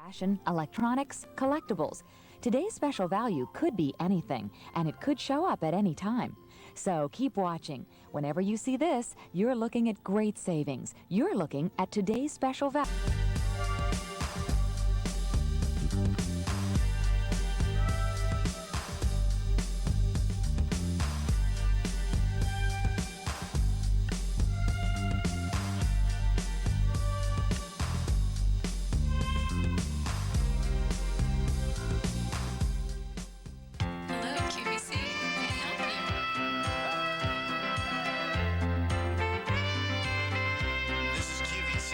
Fashion, electronics, collectibles. Today's special value could be anything, and it could show up at any time. So keep watching. Whenever you see this, you're looking at great savings. You're looking at today's special value. Hello, QVC. May I help you? This is QVC.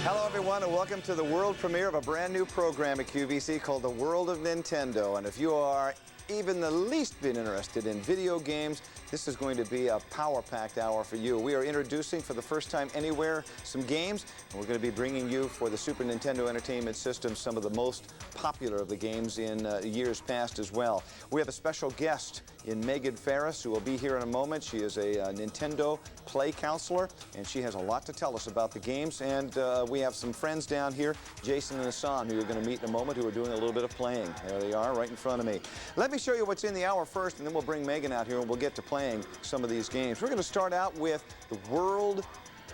Hello everyone and welcome to the world premiere of a brand new program at QVC called The World of Nintendo. And if you are even the least bit interested in video games, this is going to be a power-packed hour for you. We are introducing for the first time anywhere some games, and we're going to be bringing you for the Super Nintendo Entertainment System some of the most popular of the games in years past as well. We have a special guest in Megan Ferris, who will be here in a moment. She is a Nintendo play counselor, and she has a lot to tell us about the games. And we have some friends down here, Jason and Hassan, who you're going to meet in a moment, who are doing a little bit of playing. There they are, right in front of me. Let me show you what's in the hour first, and then we'll bring Megan out here, and we'll get to playing some of these games. We're going to start out with the world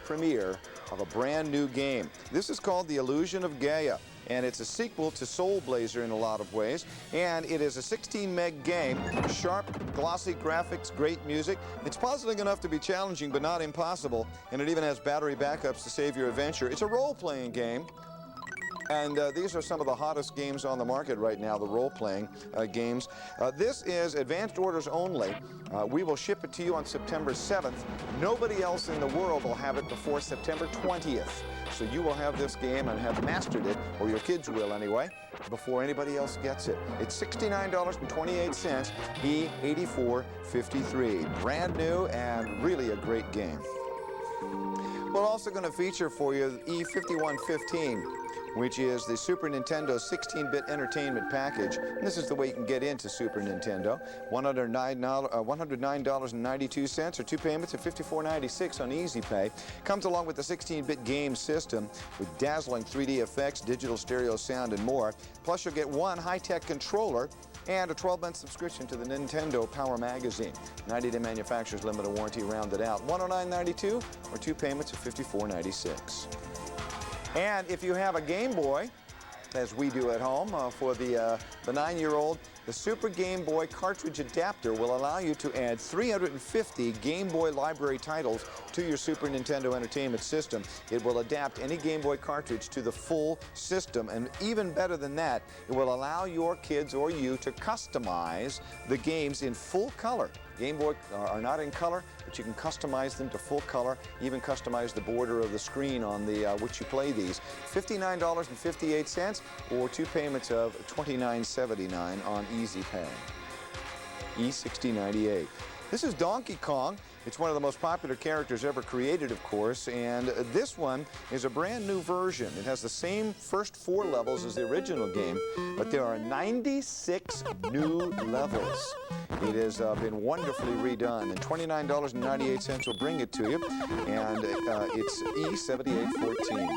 premiere of a brand new game. This is called the Illusion of Gaia, and it's a sequel to Soul Blazer in a lot of ways, and it is a 16 meg game, sharp, glossy graphics, great music. It's puzzling enough to be challenging but not impossible, and it even has battery backups to save your adventure. It's a role-playing game, and these are some of the hottest games on the market right now, the role-playing games. This is advanced orders only. We will ship it to you on September 7th. Nobody else in the world will have it before September 20th. So you will have this game and have mastered it, or your kids will anyway, before anybody else gets it. It's $69.28, E84.53. Brand new and really a great game. We're also going to feature for you E5115, which is the Super Nintendo 16-bit entertainment package. And this is the way you can get into Super Nintendo. $109.92 or two payments of $54.96 on Easy Pay. Comes along with the 16-bit game system with dazzling 3D effects, digital stereo sound, and more. Plus, you'll get one high-tech controller and a 12-month subscription to the Nintendo Power Magazine. 90-day manufacturer's limited warranty rounded out. $109.92 or two payments of $54.96. And if you have a Game Boy, as we do at home, for the 9-year-old, the Super Game Boy cartridge adapter will allow you to add 350 Game Boy library titles to your Super Nintendo Entertainment System. It will adapt any Game Boy cartridge to the full system, and even better than that, it will allow your kids or you to customize the games in full color. Game Boy are not in color, but you can customize them to full color, even customize the border of the screen on the which you play these. $59.58 or two payments of $29.79 on Easy Pay. E6098. This is Donkey Kong. It's one of the most popular characters ever created, of course, and this one is a brand new version. It has the same first 4 levels as the original game, but there are 96 new levels. It has been wonderfully redone, and $29.98 will bring it to you, and it's E7814.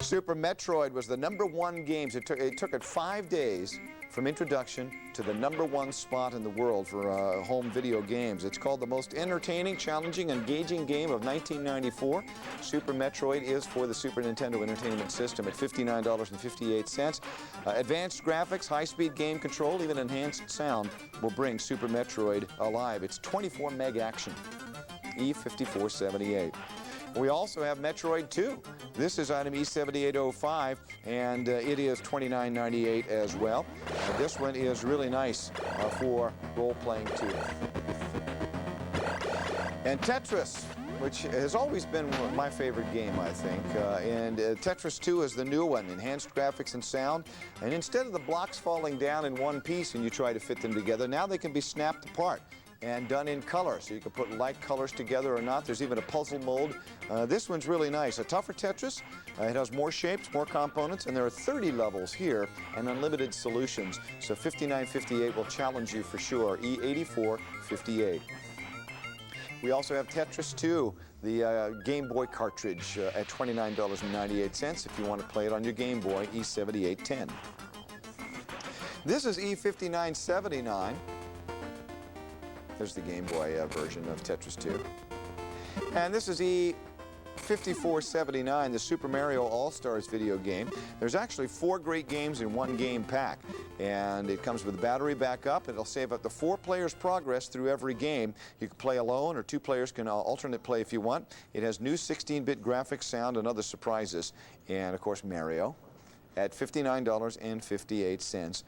Super Metroid was the #1 game. It took it 5 days from introduction to the #1 spot in the world for home video games. It's called the most entertaining, challenging, engaging game of 1994. Super Metroid is for the Super Nintendo Entertainment System at $59.58. Advanced graphics, high-speed game control, even enhanced sound will bring Super Metroid alive. It's 24 meg action. E5478. We also have Metroid 2. This is item E7805, and it is $29.98 as well. This one is really nice for role-playing too. And Tetris. which has always been my favorite game, I think. Tetris 2 is the new one, enhanced graphics and sound. And instead of the blocks falling down in one piece and you try to fit them together, now they can be snapped apart and done in color. So you can put light colors together or not. There's even a puzzle mode. This one's really nice. A tougher Tetris. It has more shapes, more components, and there are 30 levels here and unlimited solutions. So 5958 will challenge you for sure. E8458. We also have Tetris 2, the Game Boy cartridge at $29.98 if you want to play it on your Game Boy, E7810. This is E5979. There's the Game Boy version of Tetris 2. And this is E5479, the Super Mario All-Stars video game. There's actually 4 great games in one game pack. And it comes with battery backup. It'll save up to 4 players' progress through every game. You can play alone, or 2 players can alternate play if you want. It has new 16-bit graphics, sound, and other surprises. And, of course, Mario at $59.58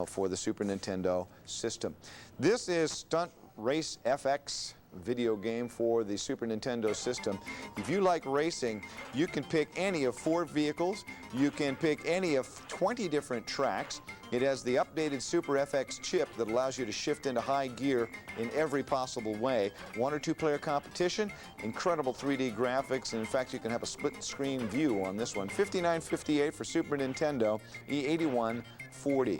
for the Super Nintendo system. This is Stunt Race FX video game for the Super Nintendo system. If you like racing, you can pick any of 4 vehicles. You can pick any of 20 different tracks. It has the updated Super FX chip that allows you to shift into high gear in every possible way. 1 or 2 player competition, incredible 3D graphics, and in fact you can have a split screen view on this one. $59.58 for Super Nintendo, E8140.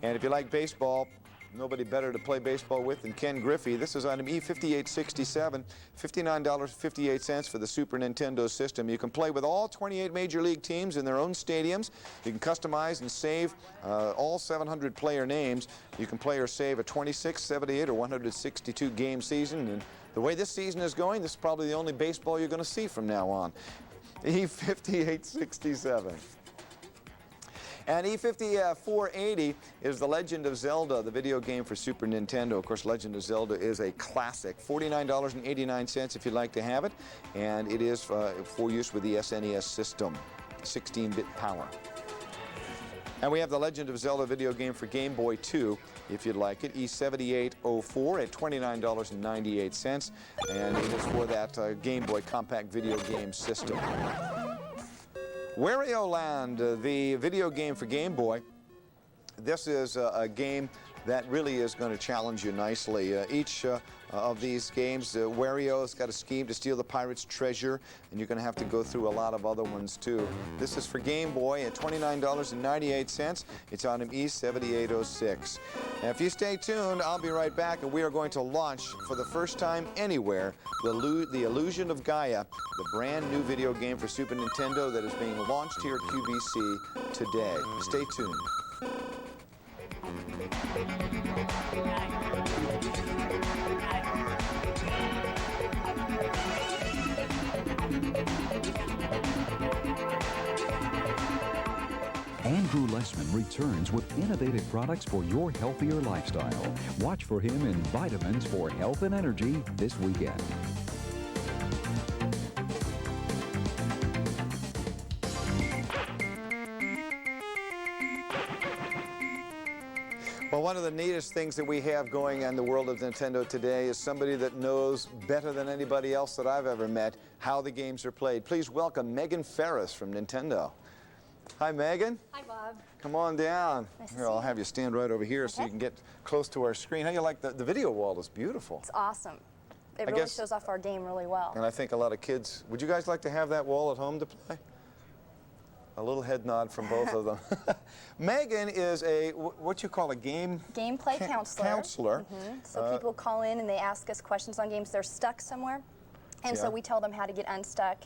And if you like baseball, nobody better to play baseball with than Ken Griffey. This is item E5867, $59.58 for the Super Nintendo system. You can play with all 28 Major League teams in their own stadiums. You can customize and save all 700 player names. You can play or save a 26, 78, or 162 game season. And the way this season is going, this is probably the only baseball you're going to see from now on. E5867. And E5480 is The Legend of Zelda, the video game for Super Nintendo. Of course, Legend of Zelda is a classic. $49.89 if you'd like to have it. And it is for use with the SNES system, 16-bit power. And we have The Legend of Zelda video game for Game Boy 2, if you'd like it, E7804 at $29.98. And it is for that Game Boy compact video game system. Wario Land, the video game for Game Boy. This is a game that really is going to challenge you nicely. Each of these games, Wario's got a scheme to steal the pirate's treasure, and you're going to have to go through a lot of other ones too. This is for Game Boy at $29.98. It's on E7806. Now, if you stay tuned, I'll be right back, and we are going to launch for the first time anywhere the Illusion of Gaia, the brand new video game for Super Nintendo that is being launched here at QVC today. Stay tuned. Andrew Lessman returns with innovative products for your healthier lifestyle. Watch for him in Vitamins for Health and Energy this weekend. Well, one of the neatest things that we have going on in the world of Nintendo today is somebody that knows better than anybody else that I've ever met how the games are played. Please welcome Megan Ferris from Nintendo. Hi, Megan. Hi, Bob. Come on down. Nice to Here, see I'll you. have you stand right over here so you can get close to our screen. How do you like the video wall? Is beautiful. It's awesome. It I really guess- shows off our game really well. And I think a lot of kids, would you guys like to have that wall at home to play? A little head nod from both of them. Megan is a, what you call a Gameplay counselor. Counselor. So people call in and they ask us questions on games. They're stuck somewhere. And Yeah. so we tell them how to get unstuck.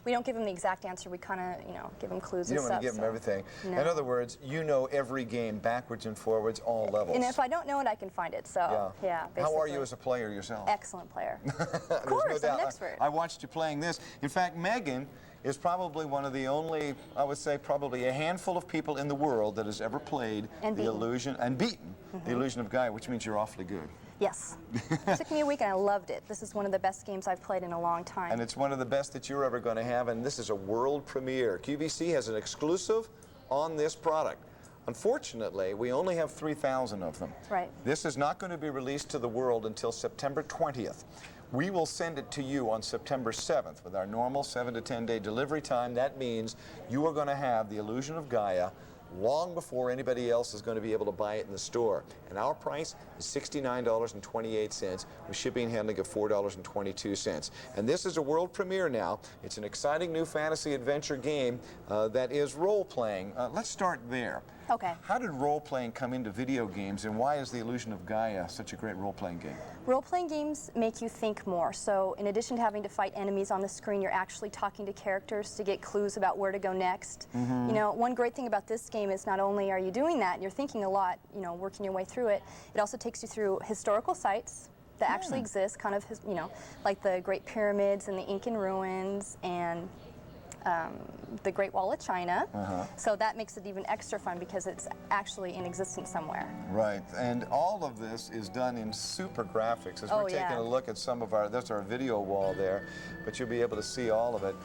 We don't give them the exact answer. We kind of, give them clues You and don't stuff. want to give them so- everything. No. In other words, you know every game backwards and forwards, all levels. And if I don't know it, I can find it. So, yeah, basically. How are you as a player yourself? Excellent player. Of course, I'm an expert. I watched you playing this. In fact, Megan is probably one of the only, I would say, probably a handful of people in the world that has ever played And the beaten. Illusion, and beaten the Illusion of Gaia, which means you're awfully good. Yes. It took me a week and I loved it. This is one of the best games I've played in a long time. And it's one of the best that you're ever going to have, and this is a world premiere. QVC has an exclusive on this product. Unfortunately, we only have 3,000 of them. Right. This is not going to be released to the world until September 20th. We will send it to you on September 7th with our normal 7 to 10 day delivery time. That means you are going to have the Illusion of Gaia long before anybody else is going to be able to buy it in the store. And our price is $69.28 with shipping and handling of $4.22. And this is a world premiere now. It's an exciting new fantasy adventure game that is role-playing. Let's start there. Okay. How did role-playing come into video games, and why is the Illusion of Gaia such a great role-playing game? Role-playing games make you think more. So in addition to having to fight enemies on the screen, you're actually talking to characters to get clues about where to go next. You know, one great thing about this game is not only are you doing that, you're thinking a lot, you know, working your way through it, it also takes you through historical sites that actually exist, kind of, you know, like the Great Pyramids and the Incan ruins and the Great Wall of China. So that makes it even extra fun because it's actually in existence somewhere. Right, and all of this is done in super graphics. As we're taking a look at some of our, that's our video wall there, but you'll be able to see all of it.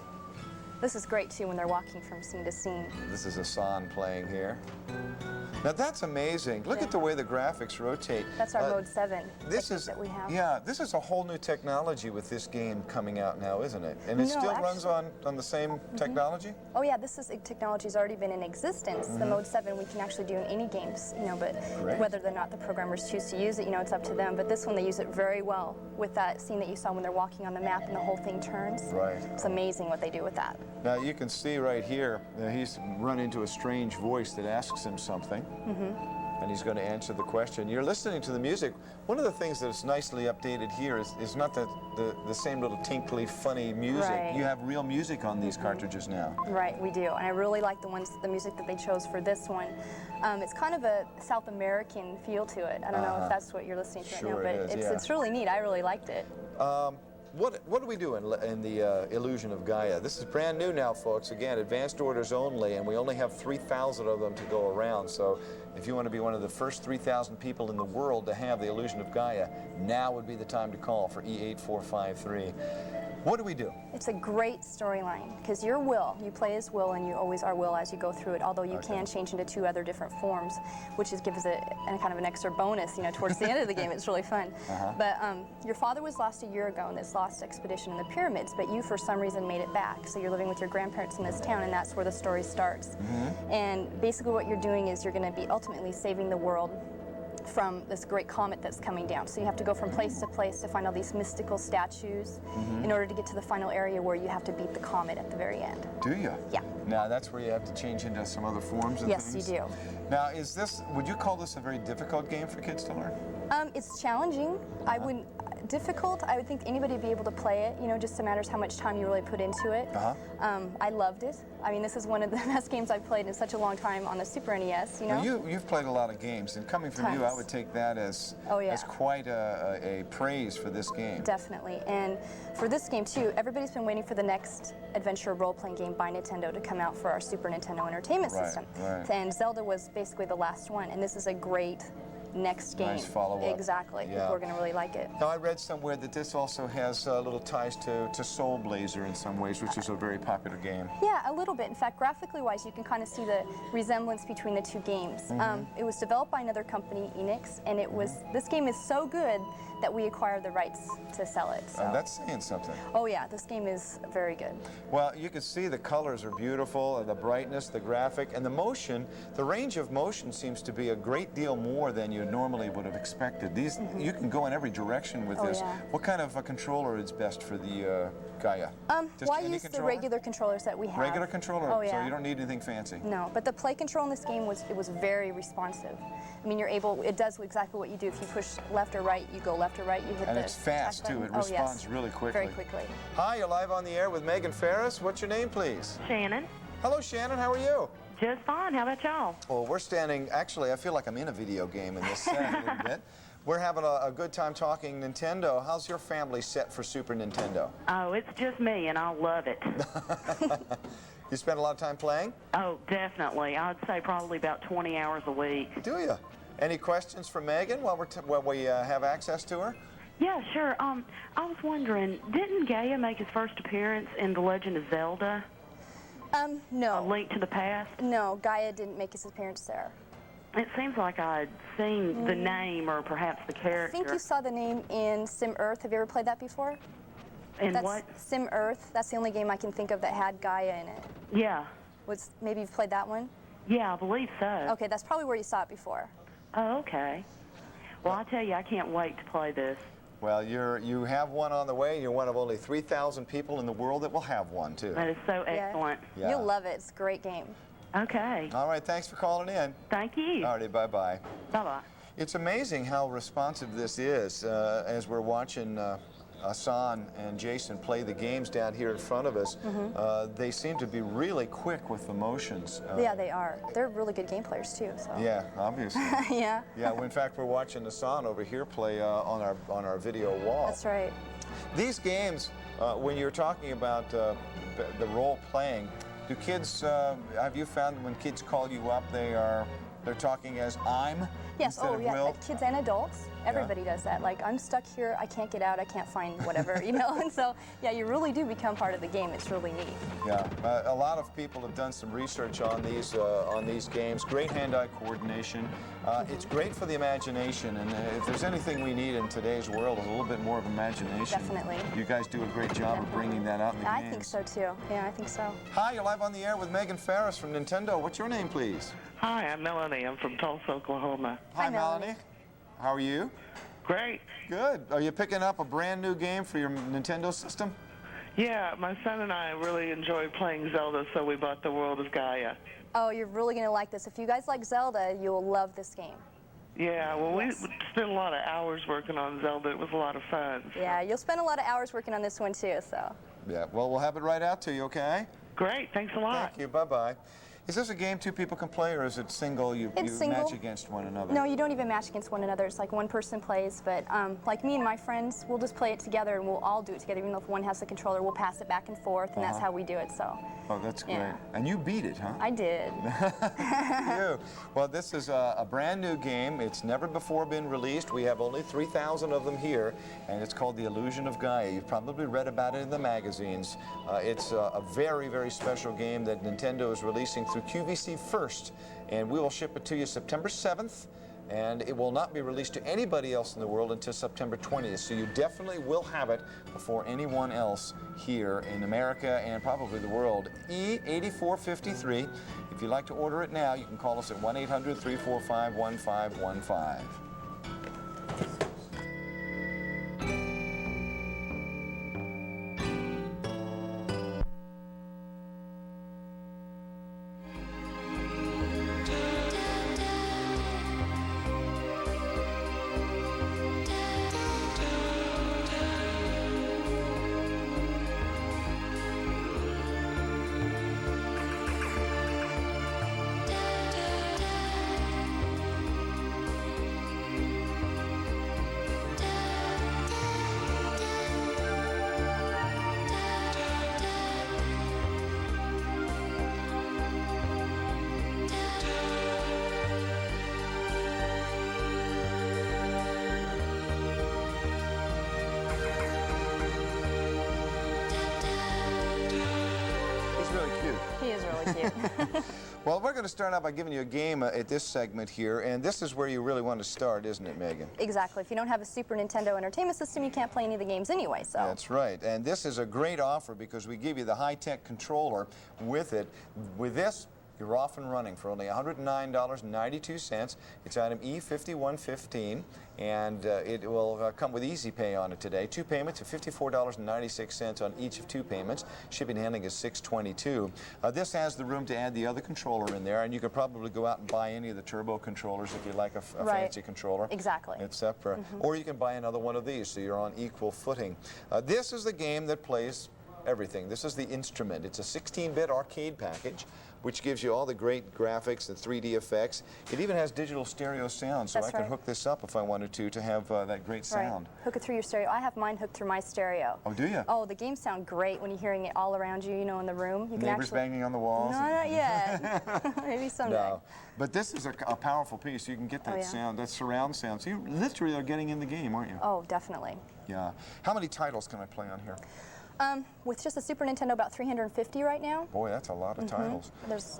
This is great too when they're walking from scene to scene. This is Hassan playing here. Now that's amazing. Look at the way the graphics rotate. That's our mode 7 this is that we have. Yeah, this is a whole new technology with this game coming out now, isn't it? And it No, still runs on the same technology? Oh yeah, this is technology's already been in existence. The mode 7 we can actually do in any games, you know, but whether or not the programmers choose to use it, you know, it's up to them. But this one they use it very well with that scene that you saw when they're walking on the map and the whole thing turns. Right. It's amazing what they do with that. Now you can see right here, he's run into a strange voice that asks him something. And he's going to answer the question. You're listening to the music. One of the things that's nicely updated here is not the same little tinkly, funny music. Right. You have real music on these cartridges now. Right, we do. And I really like the music that they chose for this one. It's kind of a South American feel to it. I don't know if that's what you're listening to Sure right now, but it is, it's really neat. I really liked it. What do we do in the Illusion of Gaia? This is brand new now, folks. Again, advanced orders only, and we only have 3,000 of them to go around. So if you want to be one of the first 3,000 people in the world to have the Illusion of Gaia, now would be the time to call for E8453. What do we do? It's a great storyline because you're Will. You play as Will, and you always are Will as you go through it. Although you can change into 2 other different forms, which gives it kind of an extra bonus. You know, towards the end of the game, it's really fun. But your father was lost a year ago in this lost expedition in the pyramids, but you, for some reason, made it back. So you're living with your grandparents in this town, and that's where the story starts. And basically, what you're doing is you're going to be ultimately saving the world from this great comet that's coming down. So you have to go from place to place to find all these mystical statues in order to get to the final area where you have to beat the comet at the very end. Do you? Yeah. Now that's where you have to change into some other forms and Yes, things? you do. Now is this, would you call this a very difficult game for kids to learn? It's challenging. I wouldn't, difficult, I would think anybody would be able to play it, you know, just matters how much time you really put into it. I loved it. I mean, this is one of the best games I've played in such a long time on the Super NES, you know? Now you've played a lot of games, and coming from you, I would take that as, as quite a praise for this game. Definitely. And for this game, too, everybody's been waiting for the next adventure role-playing game by Nintendo to come out for our Super Nintendo Entertainment System. And Zelda was basically the last one, and this is a great next game. Nice follow-up. Exactly. People are going to really like it. Now, I read somewhere that this also has little ties to Soul Blazer in some ways, which is a very popular game. Yeah, a little bit. In fact, graphically-wise, you can kind of see the resemblance between the 2 games. It was developed by another company, Enix, and it was this game is so good that we acquired the rights to sell it. So. That's saying something. Oh yeah, this game is very good. Well, you can see the colors are beautiful, and the brightness, the graphic, and the motion. The range of motion seems to be a great deal more than you normally would have expected. These you can go in every direction with this. What kind of a controller is best for the Gaia? Well, I use the regular controllers that we have. Regular controller? Oh yeah. So you don't need anything fancy? No, but the play control in this game was very responsive. I mean, it does exactly what you do. If you push left or right, you go left or right, you hit and the it's fast too. It responds really quickly. Very quickly. Hi, you're live on the air with Megan Ferris. What's your name, please? Shannon. Hello, Shannon. How are you? Just fine. How about y'all? Well, we're standing, actually, I feel like I'm in a video game in this set a little bit. We're having a good time talking Nintendo. How's your family set for Super Nintendo? Oh, it's just me, and I love it. You spend a lot of time playing? Oh, definitely. I'd say probably about 20 hours a week. Do you? Any questions for Megan while we have access to her? Yeah, sure. I was wondering, didn't Gaia make his first appearance in The Legend of Zelda? No. A Link to the Past? No, Gaia didn't make his appearance there. It seems like I'd seen the name or perhaps the I character. think you saw the name in Sim Earth. Have you ever played that before? In That's what? Sim Earth. That's the only game I can think of that had Gaia in it. Yeah. Maybe you've played that one? Yeah, I believe so. Okay, that's probably where you saw it before. Oh, okay. Well, I tell you, I can't wait to play this. Well, you have one on the way. You're one of only 3,000 people in the world that will have one, too. That is so excellent. Yeah. You'll love it. It's a great game. Okay. All right, thanks for calling in. Thank you. All righty, bye-bye. Bye-bye. It's amazing how responsive this is as we're watching Hassan and Jason play the games down here in front of us. They seem to be really quick with the motions. Yeah, they are. They're really good game players, too. So. Yeah, obviously. Yeah. Yeah, well, in fact, we're watching Hassan over here play on our video wall. That's right. These games, when you're talking about the role playing, do kids, have you found when kids call you up, they're talking as I'm? Yes, instead oh of yeah, will? kids and adults. Everybody does that. Like, I'm stuck here, I can't get out, I can't find whatever, you know? And so, yeah, you really do become part of the game. It's really neat. Yeah, a lot of people have done some research on these games. Great hand-eye coordination. It's great for the imagination, and if there's anything we need in today's world, is a little bit more of imagination. Definitely. You guys do a great job of bringing that out in the I games. think so, too. Yeah, I think so. Hi, you're live on the air with Megan Ferris from Nintendo. What's your name, please? Hi, I'm Melanie. I'm from Tulsa, Oklahoma. Hi, Melanie. Melanie. How are you? Great. Good. Are you picking up a brand new game for your Nintendo system? Yeah, my son and I really enjoyed playing Zelda, so we bought the World of Gaia. Oh, you're really going to like this. If you guys like Zelda, you'll love this game. Yeah, well, Yes. we spent a lot of hours working on Zelda. It was a lot of fun. Yeah, you'll spend a lot of hours working on this one, too, so. Yeah. Well, we'll have it right out to you, okay? Great, thanks a lot. Thank you. Bye-bye. Is this a game two people can play, or is it single? You single. match against one another? No, you don't even match against one another. It's like one person plays, but like me and my friends, we'll just play it together, and we'll all do it together. Even though if one has the controller, we'll pass it back and forth, and that's how we do it, so. Oh, that's great. Yeah. And you beat it, huh? I did. You. Well, this is a brand new game. It's never before been released. We have only 3,000 of them here, and it's called the Illusion of Gaia. You've probably read about it in the magazines. It's a very, very special game that Nintendo is releasing through QVC first, and we will ship it to you September 7th, and it will not be released to anybody else in the world until September 20th, so you definitely will have it before anyone else here in America and probably the world. E8453. If you'd like to order it now, you can call us at 1-800-345-1515. He is really cute. Well, we're going to start out by giving you a game at this segment here, and this is where you really want to start, isn't it, Megan? Exactly. If you don't have a Super Nintendo Entertainment System, you can't play any of the games anyway, so. That's right, and this is a great offer because we give you the high-tech controller with it. With this, you're off and running for only $109.92. It's item E5115, and it will come with Easy Pay on it today. 2 payments of $54.96 on each of 2 payments. Shipping and handling is $6.22. This has the room to add the other controller in there, and you could probably go out and buy any of the turbo controllers if you like a fancy controller. Exactly. Etc. Or you can buy another one of these, so you're on equal footing. This is the game that plays everything. This is the instrument. It's a 16-bit arcade package, which gives you all the great graphics and 3D effects. It even has digital stereo sound, so That's I could right. hook this up if I wanted to have that great sound. Right. Hook it through your stereo. I have mine hooked through my stereo. Oh, do you? Oh, the games sound great when you're hearing it all around you, you know, in the room. You can Neighbors actually... banging on the walls? No, not yet. Maybe someday. No. But this is a powerful piece. You can get that yeah. sound, that surround sound. So you literally are getting in the game, aren't you? Oh, definitely. Yeah. How many titles can I play on here? With just the Super Nintendo, about 350 right now. Boy, that's a lot of titles.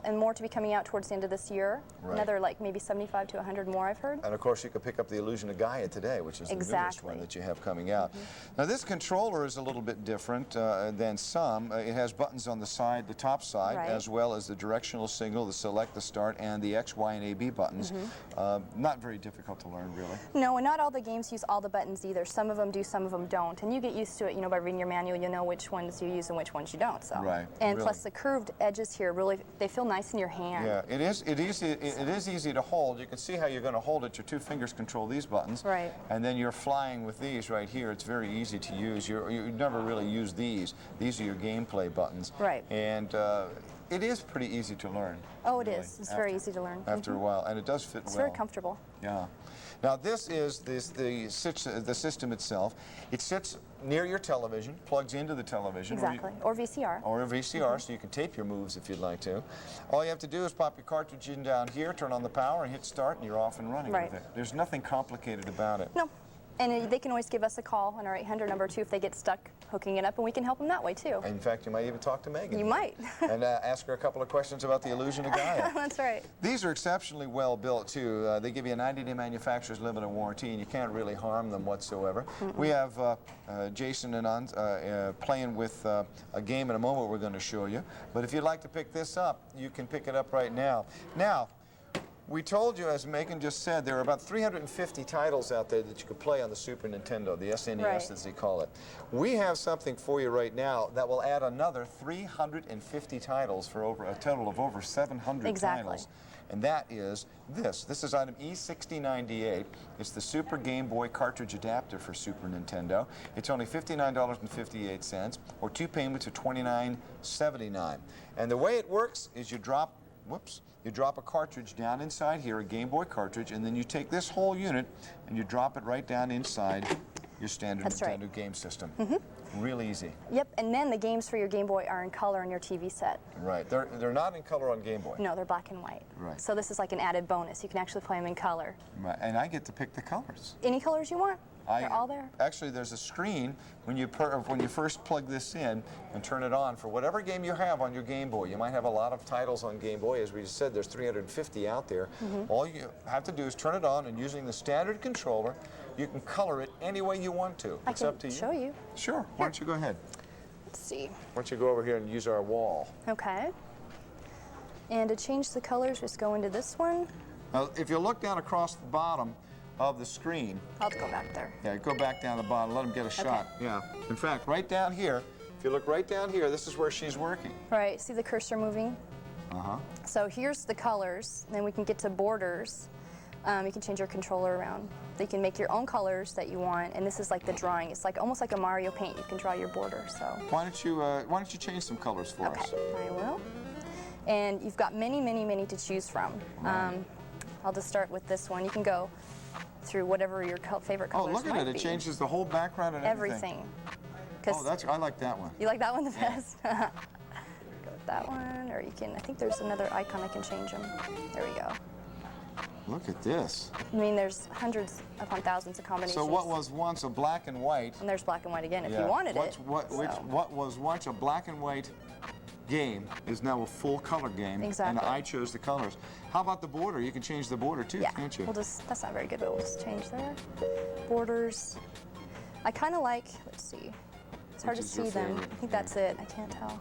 And more to be coming out towards the end of this year. Right. Another like maybe 75 to 100 more, I've heard. And of course, you could pick up the Illusion of Gaia today, which is the newest one that you have coming out. Now, this controller is a little bit different than some. It has buttons on the side, the top side, as well as the directional signal, the select, the start, and the X, Y, and A, B buttons. Not very difficult to learn, really. No, and not all the games use all the buttons either. Some of them do, some of them don't. And you get used to it, you know, by reading your manual, you know which ones you use and which ones you don't. So. Right. And really. plus the curved edges here, really, they feel nice in your hand. Yeah, it is easy to hold. You can see how you're going to hold it. Your two fingers control these buttons. Right. And then you're flying with these right here. It's very easy to use. You never really use these. These are your gameplay buttons. Right. And it is pretty easy to learn. Oh, it is. It's very easy to learn. After a while, and it does fit well. It's very comfortable. Yeah. Now this is the system itself. It sits near your television, plugs into the television. Exactly. Or VCR. Or a VCR, so you can tape your moves if you'd like to. All you have to do is pop your cartridge in down here, turn on the power, and hit start, and you're off and running with it. There's nothing complicated about it. No. And they can always give us a call on our 800 number too if they get stuck hooking it up, and we can help them that way too. In fact, you might even talk to Megan. You might. And ask her a couple of questions about the Illusion of Gaia. That's right. These are exceptionally well built too. They give you a 90-day manufacturer's limited warranty, and you can't really harm them whatsoever. We have Jason and Ann playing with a game in a moment we're going to show you. But if you'd like to pick this up, you can pick it up right now. Now, we told you, as Megan just said, there are about 350 titles out there that you could play on the Super Nintendo, the SNES as they call it. We have something for you right now that will add another 350 titles for a total of over 700 titles. And that is this. This is item E6098. It's the Super Game Boy cartridge adapter for Super Nintendo. It's only $59.58, or two payments of $29.79. And the way it works is you drop a cartridge down inside here, a Game Boy cartridge, and then you take this whole unit and you drop it right down inside your standard Nintendo game system. Real easy. Yep, and then the games for your Game Boy are in color on your TV set. Right. They're not in color on Game Boy. No, they're black and white. Right. So this is like an added bonus. You can actually play them in color. Right. And I get to pick the colors. Any colors you want. They're all there. Actually, there's a screen when you first plug this in and turn it on for whatever game you have on your Game Boy. You might have a lot of titles on Game Boy. As we just said, there's 350 out there. All you have to do is turn it on, and using the standard controller, you can color it any way you want to. It's up to you. I can show you. Sure. Why don't you go ahead? Let's see. Why don't you go over here and use our wall? Okay. And to change the colors, just go into this one. Now, if you look down across the bottom of the screen. I'll go back there. Yeah, go back down the bottom. Let them get a shot. Yeah. In fact, right down here, if you look right down here, this is where she's working. Right. See the cursor moving? Uh-huh. So here's the colors. Then we can get to borders. You can change your controller around. You can make your own colors that you want, and this is like the drawing. It's like almost like a Mario Paint. You can draw your border. So why don't you change some colors for us? I will. And you've got many, many, many to choose from. I'll just start with this one. You can go through whatever your favorite colors Oh, look at it. It changes the whole background and everything. Everything. Oh, I like that one. You like that one the best? Go with that one, or you can, I think there's another icon I can change them. There we go. Look at this. I mean, there's hundreds upon thousands of combinations. So what was once a black and white... And there's black and white again if you wanted it. What was once a black and white game is now a full color game. Exactly. And I chose the colors. How about the border? You can change the border too, can't you? That's not very good, but we'll just change there. Borders. I kind of like, let's see. It's hard to see them. I think that's it. I can't tell.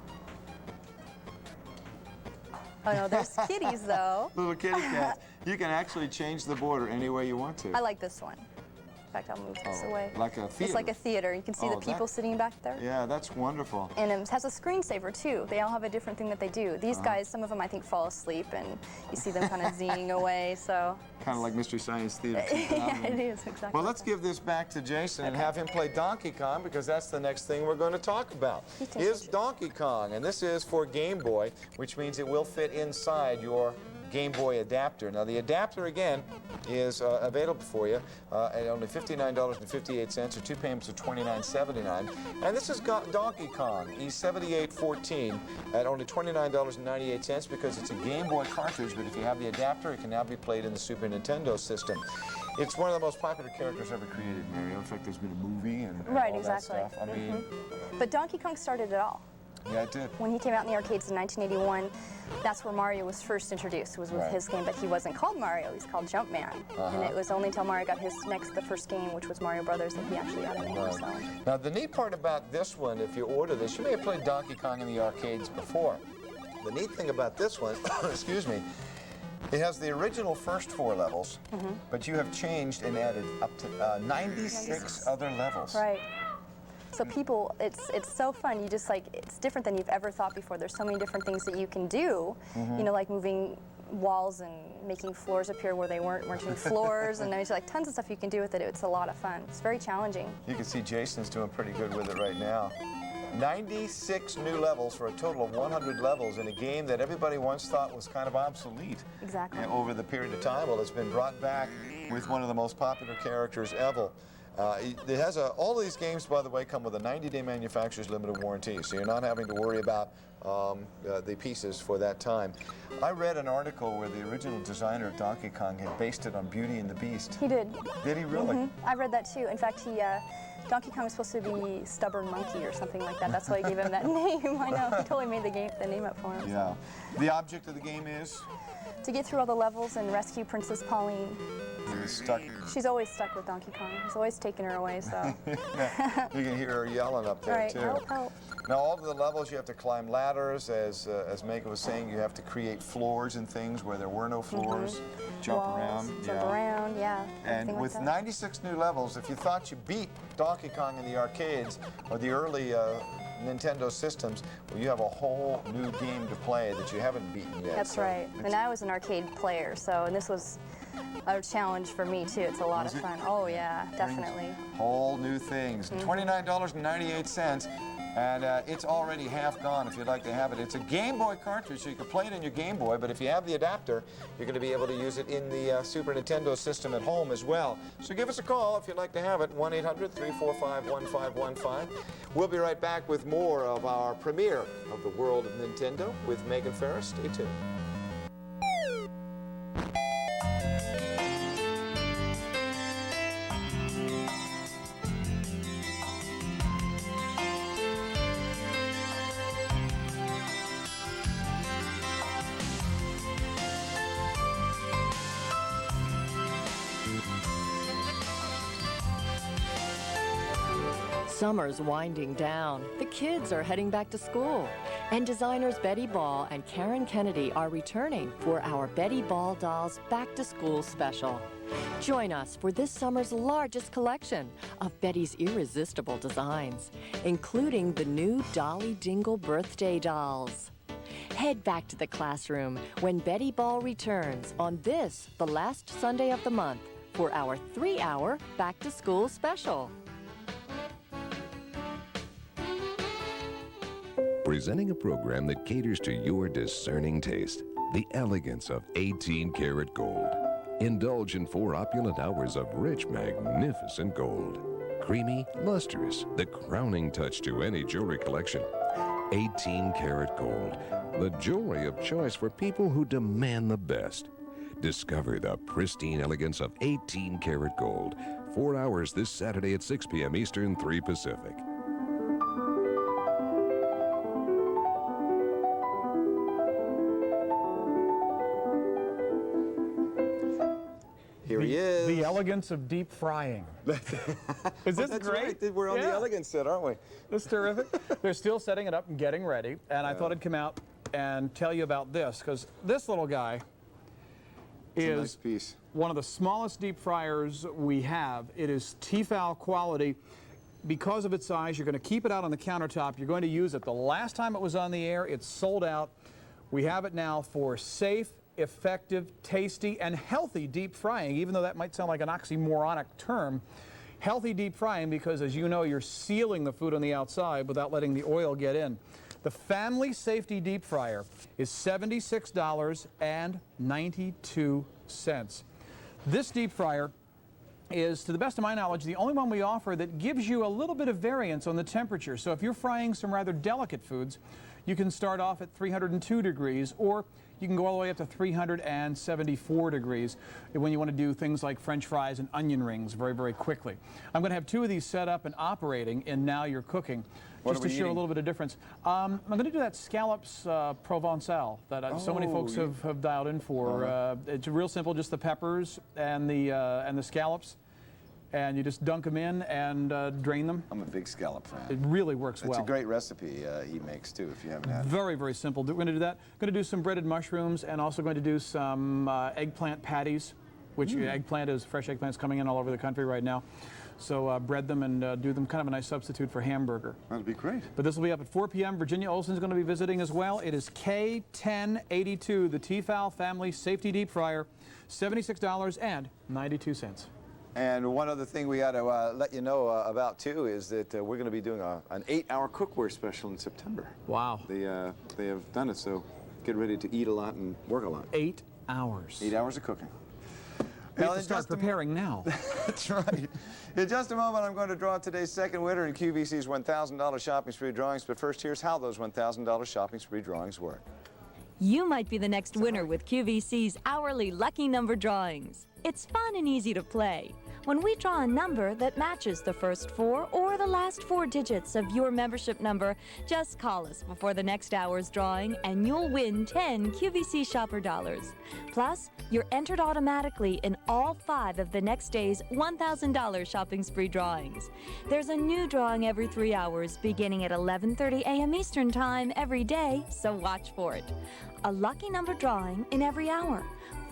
Oh no, there's kitties though. Little kitty cats. You can actually change the border any way you want to. I like this one. In fact, I'll move this away. Like a theater. It's like a theater. You can see the people sitting back there. Yeah, that's wonderful. And it has a screensaver too. They all have a different thing that they do. These guys, some of them I think fall asleep, and you see them kind of zinging away. So kind of like Mystery Science Theater. Yeah, it is exactly. Well, let's give this back to Jason and have him play Donkey Kong, because that's the next thing we're going to talk about. Is Donkey Kong, and this is for Game Boy, which means it will fit inside your Game Boy adapter. Now the adapter again is available for you at only $59.58 or two payments of $29.79. And this has got Donkey Kong E7814 at only $29.98 because it's a Game Boy cartridge, but if you have the adapter, it can now be played in the Super Nintendo system. It's one of the most popular characters ever created, Mario. In fact, there's been a movie and Right, all exactly. that stuff. I mean, But Donkey Kong started it all. yeah, it did. When he came out in the arcades in 1981, that's where Mario was first introduced, was with Right. his game, but he wasn't called Mario, he's called Jumpman. And it was only until Mario got the first game, which was Mario Brothers, that he actually got a name. Right. So. Now, the neat part about this one, if you order this, you may have played Donkey Kong in the arcades before. The neat thing about this one, excuse me, it has the original first 4 levels, but you have changed and added up to 96 other levels. Right. So people, it's so fun. You just it's different than you've ever thought before. There's so many different things that you can do, you know, like moving walls and making floors appear where they weren't any floors, and there's like tons of stuff you can do with it. It's a lot of fun. It's very challenging. You can see Jason's doing pretty good with it right now. 96 new levels for a total of 100 levels in a game that everybody once thought was kind of obsolete. Exactly. Over the period of time. Well, it's been brought back with one of the most popular characters ever. It has all of these games, by the way, come with a 90-day manufacturer's limited warranty, so you're not having to worry about the pieces for that time. I read an article where the original designer of Donkey Kong had based it on Beauty and the Beast. He did. Did he really? I read that too. In fact, Donkey Kong was supposed to be Stubborn Monkey or something like that. That's why he gave him that name. I know. He totally made the name up for him. Yeah. The object of the game is? To get through all the levels and rescue Princess Pauline. He was stuck. She's always stuck with Donkey Kong. He's always taking her away, so. You can hear her yelling up there, Right. too. Help, help. Now, all of the levels, you have to climb ladders. As Megan was saying, you have to create floors and things where there were no floors. Jump Walls, around. Jump around, yeah. And everything with like that. 96 new levels, if you thought you beat Donkey Kong in the arcades or the early Nintendo systems, well, you have a whole new game to play that you haven't beaten yet. That's so right. And I was an arcade player, so, and this was a challenge for me too. It's a lot of fun. Oh yeah, definitely. Whole new things. $29.98. And it's already half gone if you'd like to have it. It's a Game Boy cartridge, so you can play it in your Game Boy, but if you have the adapter, you're going to be able to use it in the Super Nintendo system at home as well. So give us a call if you'd like to have it, 1-800-345-1515. We'll be right back with more of our premiere of the World of Nintendo with Megan Ferris. Stay tuned. Summer's winding down. The kids are heading back to school. And designers Betty Ball and Karen Kennedy are returning for our Betty Ball Dolls Back to School special. Join us for this summer's largest collection of Betty's irresistible designs, including the new Dolly Dingle birthday dolls. Head back to the classroom when Betty Ball returns on this, the last Sunday of the month, for our 3-hour Back to School special. Presenting a program that caters to your discerning taste. The elegance of 18-karat gold. Indulge in 4 opulent hours of rich, magnificent gold. Creamy, lustrous, the crowning touch to any jewelry collection. 18-karat gold, the jewelry of choice for people who demand the best. Discover the pristine elegance of 18-karat gold. 4 hours this Saturday at 6 p.m. Eastern, 3 Pacific. Here he is. The elegance of deep frying. Is this That's great? right. We're on the elegance set, aren't we? That's terrific. They're still setting it up and getting ready, and I thought I'd come out and tell you about this, because this little guy It's a is nice piece. one of the smallest deep fryers we have. It is T-Fal quality. Because of its size, you're going to keep it out on the countertop. You're going to use it. The last time it was on the air, it's sold out. We have it now for safe, effective, tasty, and healthy deep frying, even though that might sound like an oxymoronic term. Healthy deep frying because, as you know, you're sealing the food on the outside without letting the oil get in. The Family Safety Deep Fryer is $76.92. This deep fryer is, to the best of my knowledge, the only one we offer that gives you a little bit of variance on the temperature. So if you're frying some rather delicate foods, You can start off at 302 degrees, or you can go all the way up to 374 degrees when you want to do things like French fries and onion rings very, very quickly. I'm going to have 2 of these set up and operating in Now You're Cooking, just to show a little bit of difference. I'm going to do that scallops Provençal that so many folks have dialed in for. It's real simple, just the peppers and the scallops. And you just dunk them in and drain them. I'm a big scallop fan. It really works well. It's a great recipe he makes too, if you haven't had it. Very, very simple. We're going to do that. Going to do some breaded mushrooms, and also going to do some eggplant patties, which fresh eggplant's coming in all over the country right now. So bread them and do them kind of a nice substitute for hamburger. That'd be great. But this will be up at 4 p.m. Virginia Olsen's going to be visiting as well. It is K1082, the T-Fal family safety deep fryer, $76.92. And one other thing we got to let you know about too is that we're going to be doing an 8-hour cookware special in September. Wow. They have done it, so get ready to eat a lot and work a lot. 8 hours. 8 hours of cooking. We have to start preparing now. That's right. In just a moment, I'm going to draw today's second winner in QVC's $1,000 shopping spree drawings. But first, here's how those $1,000 shopping spree drawings work. You might be the next winner with QVC's hourly lucky number drawings. It's fun and easy to play. When we draw a number that matches the first 4 or the last 4 digits of your membership number, just call us before the next hour's drawing and you'll win 10 QVC Shopper Dollars. Plus, you're entered automatically in all 5 of the next day's $1,000 shopping spree drawings. There's a new drawing every 3 hours beginning at 11:30 a.m. Eastern Time every day, so watch for it. A lucky number drawing in every hour.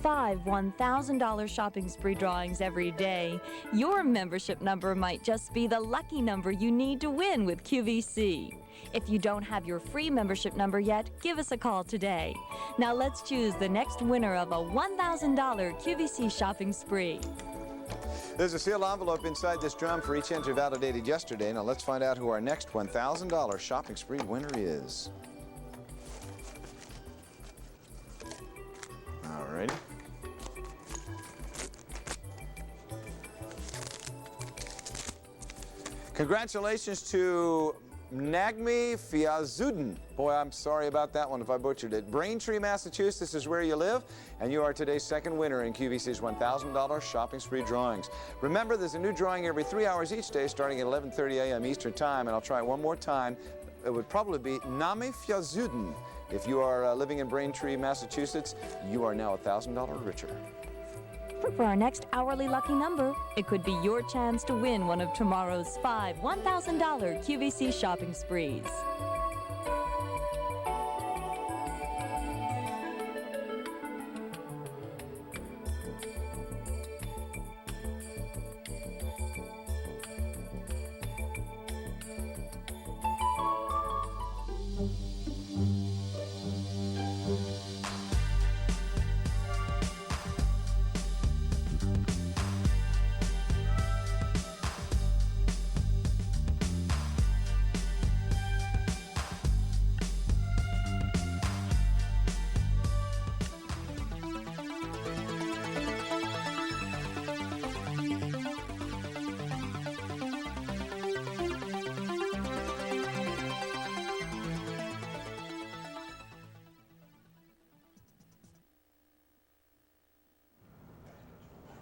5 $1,000 shopping spree drawings every day. Your membership number might just be the lucky number you need to win with QVC. If you don't have your free membership number yet, give us a call today. Now let's choose the next winner of a $1,000 QVC shopping spree. There's a sealed envelope inside this drum for each entry validated yesterday. Now let's find out who our next $1,000 shopping spree winner is. All righty. Congratulations to Nagmi Fiazudin. Boy, I'm sorry about that one if I butchered it. Braintree, Massachusetts is where you live, and you are today's second winner in QVC's $1,000 shopping spree drawings. Remember, there's a new drawing every 3 hours each day starting at 11:30 a.m. Eastern Time, and I'll try it one more time. It would probably be Nami Fiazudin. If you are living in Braintree, Massachusetts, you are now $1,000 richer. For our next hourly lucky number, it could be your chance to win one of tomorrow's 5 $1,000 QVC shopping sprees.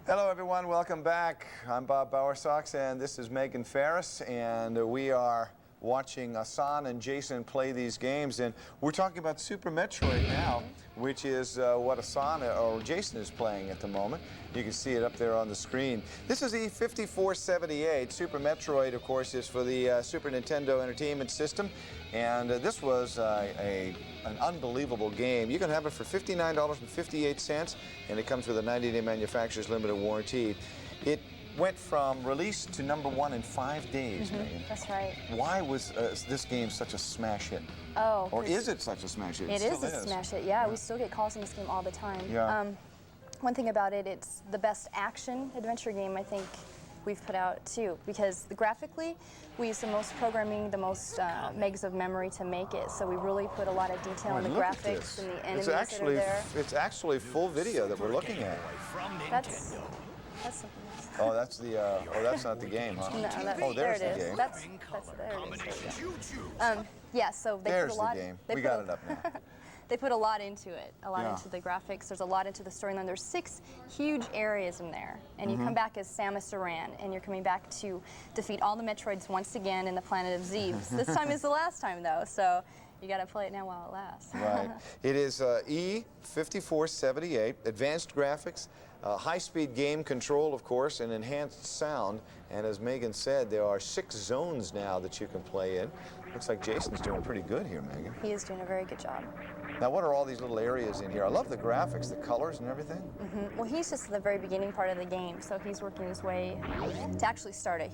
Hello, everyone. Welcome back. I'm Bob Bowersox, and this is Megan Ferris, and we are watching Asan and Jason play these games, and we're talking about Super Metroid now, which is what Asan or Jason is playing at the moment. You can see it up there on the screen. This is E5478. Super Metroid, of course, is for the Super Nintendo Entertainment System, and this was an unbelievable game. You can have it for $59.58, and it comes with a 90-day manufacturer's limited warranty. It went from release to #1 in 5 days, Megan. That's right. Why was this game such a smash hit? Oh. Or is it such a smash hit? It is a smash hit, yeah. We still get calls on this game all the time. Yeah. One thing about it, it's the best action adventure game I think we've put out too, because graphically we use the most programming, the most megs of memory to make it. So we really put a lot of detail in the graphics and the enemies that are there. It's actually full video that we're looking at. That's something else. Oh, that's the. Oh, that's not the game, huh? No, oh, there's the game. There it is. Yeah, so they There's put a lot. the game. They We put got a- it up now. They put a lot into it, a lot Yeah. into the graphics. There's a lot into the storyline. There's 6 huge areas in there, and you come back as Samus Aran, and you're coming back to defeat all the Metroids once again in the planet of Zebes. This time is the last time, though, so you got to play it now while it lasts. Right. It is E5478, advanced graphics, high-speed game control, of course, and enhanced sound. And as Megan said, there are 6 zones now that you can play in. Looks like Jason's doing pretty good here, Megan. He is doing a very good job. Now, what are all these little areas in here? I love the graphics, the colors and everything. Well, he's just the very beginning part of the game, so he's working his way to actually start it.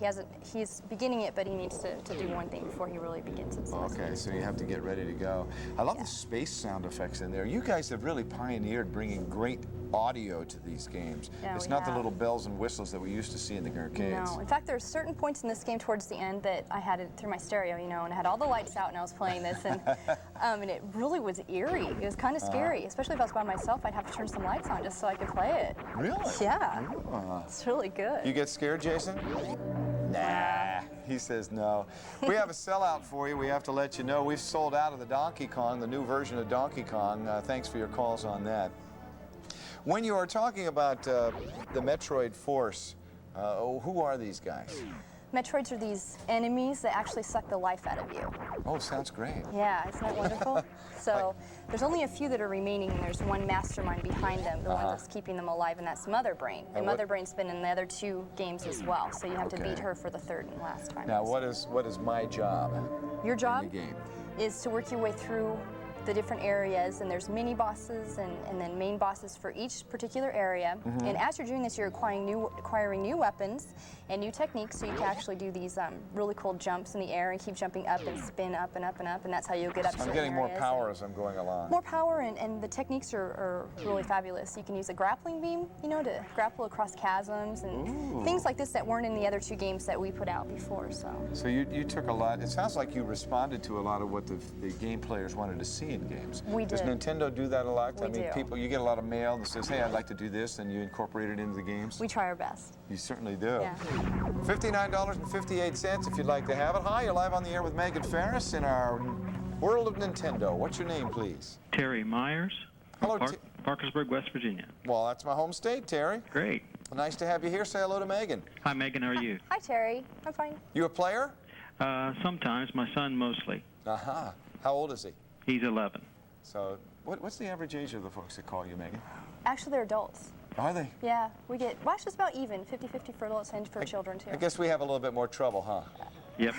He's beginning it, but he needs to do one thing before he really begins it. Okay, so you have to get ready to go. I love the space sound effects in there. You guys have really pioneered bringing great audio to these games. Yeah, it's we not the have. little bells and whistles that we used to see in the arcades. No, in fact, there are certain points in this game towards the end that I had it through my stereo, you know, and I had all the lights out and I was playing this, and it really was eerie. It was kind of scary, especially if I was by myself. I'd have to turn some lights on just so I could play it. Really? Yeah. It's really good. You get scared, Jason? Nah, he says no. We have a sellout for you. We have to let you know we've sold out of the Donkey Kong, the new version of Donkey Kong. Thanks for your calls on that. When you are talking about the Metroid Force, who are these guys? Metroids are these enemies that actually suck the life out of you. Oh, sounds great. Yeah, isn't that wonderful? So there's only a few that are remaining, and there's one mastermind behind them, the one that's keeping them alive, and that's Mother Brain. And Mother Brain's been in the other 2 games as well, so you have to beat her for the 3rd and last time. Now, what is my job? Your job in the game? is to work your way through the different areas, and there's mini bosses and then main bosses for each particular area. And as you're doing this, you're acquiring new weapons and new techniques, so you can actually do these really cool jumps in the air and keep jumping up and spin up and up and up, and that's how you'll get up. I'm getting more power as I'm going along. More power, and the techniques are really fabulous. You can use a grappling beam, you know, to grapple across chasms and things like this that weren't in the other 2 games that we put out before. So you took a lot. It sounds like you responded to a lot of what the game players wanted to see in games. We did. Does Nintendo do that a lot? We I mean, do. people, you get a lot of mail that says, hey, I'd like to do this, and you incorporate it into the games? we try our best. You certainly do. Yeah. $59.58 if you'd like to have it. Hi, you're live on the air with Megan Ferris in our World of Nintendo. What's your name, please? Terry Myers. Hello, Parkersburg, West Virginia. Well, that's my home state, Terry. Great. Nice to have you here. Say hello to Megan. Hi, Megan. How are you? Hi, Terry. I'm fine. You a player? Sometimes. My son mostly. Aha. How old is he? He's 11. So, what's the average age of the folks that call you, Megan? Actually, they're adults. Are they? Yeah, we get, well, actually, it's about even, 50-50 for adults and for children, too. I guess we have a little bit more trouble, huh? Yep.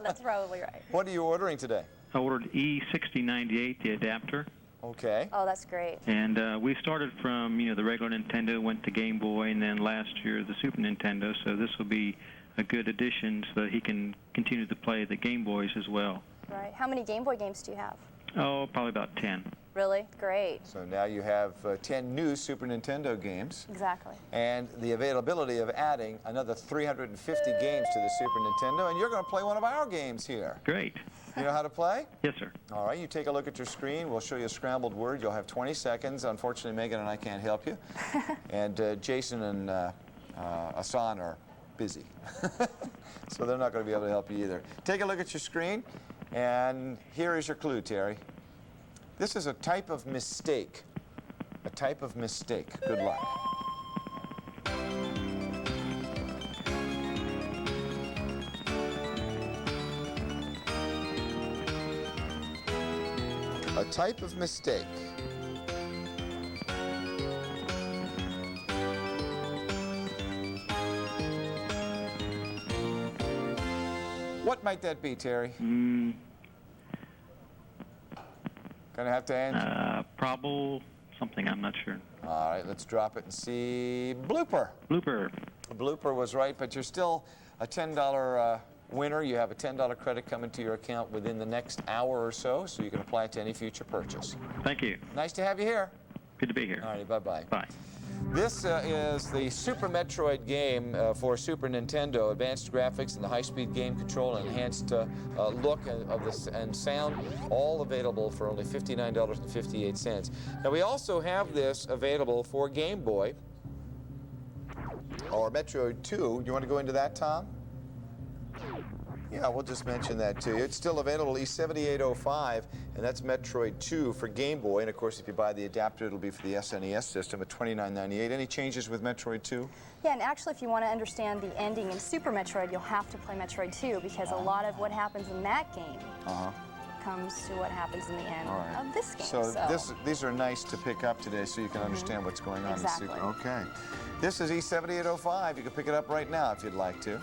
That's probably right. What are you ordering today? I ordered E6098, the adapter. Okay. Oh, that's great. And we started from, the regular Nintendo, went to Game Boy, and then last year the Super Nintendo. So this will be a good addition so that he can continue to play the Game Boys as well. Right. How many Game Boy games do you have? Oh, probably about 10. Really? Great. So now you have 10 new Super Nintendo games. Exactly. And the availability of adding another 350 games to the Super Nintendo, and you're going to play one of our games here. Great. You know how to play? Yes, sir. All right, you take a look at your screen. We'll show you a scrambled word. You'll have 20 seconds. Unfortunately, Megan and I can't help you. And Jason and Asan are busy. So they're not going to be able to help you either. Take a look at your screen, and here is your clue, Terry. This is a type of mistake. A type of mistake. Good luck. A type of mistake. What might that be, Terry? Gonna have to answer. Probable something, I'm not sure. All right, let's drop it and see. Blooper. Blooper. Blooper was right, but you're still a $10 winner. You have a $10 credit coming to your account within the next hour or so you can apply it to any future purchase. Thank you. Nice to have you here. Good to be here. All righty, bye-bye. Bye. This is the Super Metroid game for Super Nintendo. Advanced graphics and the high-speed game control and enhanced look of this and sound, all available for only $59.58. Now, we also have this available for Game Boy or Metroid 2. You want to go into that, Tom? Yeah, we'll just mention that to you. It's still available, E7805, and that's Metroid 2 for Game Boy. And of course, if you buy the adapter, it'll be for the SNES system at $29.98. Any changes with Metroid 2? Yeah, and actually, if you want to understand the ending in Super Metroid, you'll have to play Metroid 2 because a lot of what happens in that game comes to what happens in the end of this game. So, these are nice to pick up today so you can understand what's going on in Super. Okay. This is E7805. You can pick it up right now if you'd like to.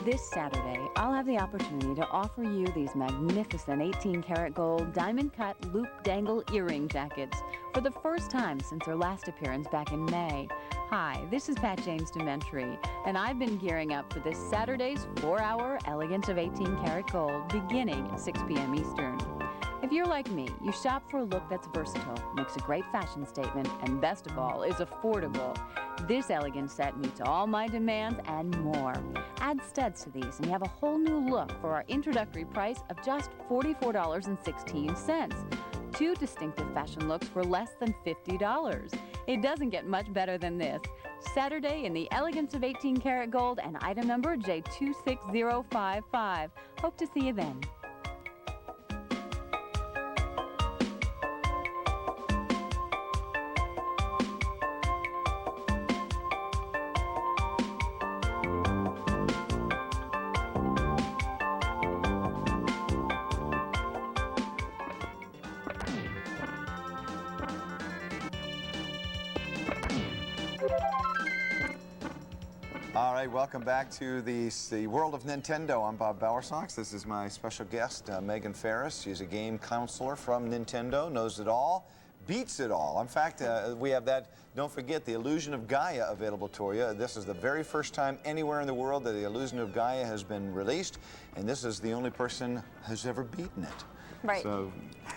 This Saturday, I'll have the opportunity to offer you these magnificent 18-karat gold diamond-cut loop dangle earring jackets for the first time since their last appearance back in May. Hi, this is Pat James Dementry, and I've been gearing up for this Saturday's 4-hour Elegance of 18-karat gold beginning at 6 p.m. Eastern. If you're like me, you shop for a look that's versatile, makes a great fashion statement, and best of all, is affordable. This elegant set meets all my demands and more. Add studs to these and you have a whole new look for our introductory price of just $44.16. 2 distinctive fashion looks for less than $50. It doesn't get much better than this. Saturday in the Elegance of 18-karat gold and item number J26055. Hope to see you then. All right, welcome back to the World of Nintendo. I'm Bob Bowersox. This is my special guest, Megan Ferris. She's a game counselor from Nintendo, knows it all, beats it all. In fact, we have that, don't forget, the Illusion of Gaia available to you. This is the very first time anywhere in the world that the Illusion of Gaia has been released, and this is the only person who's ever beaten it. Right. So,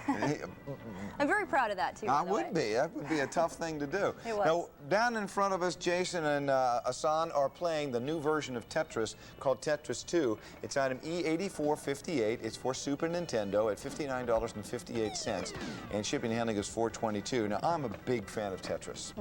I'm very proud of that, too. I would be. That would be a tough thing to do. It was. Now, down in front of us, Jason and Asan are playing the new version of Tetris called Tetris 2. It's item E8458. It's for Super Nintendo at $59.58, and shipping and handling is $4.22. Now, I'm a big fan of Tetris,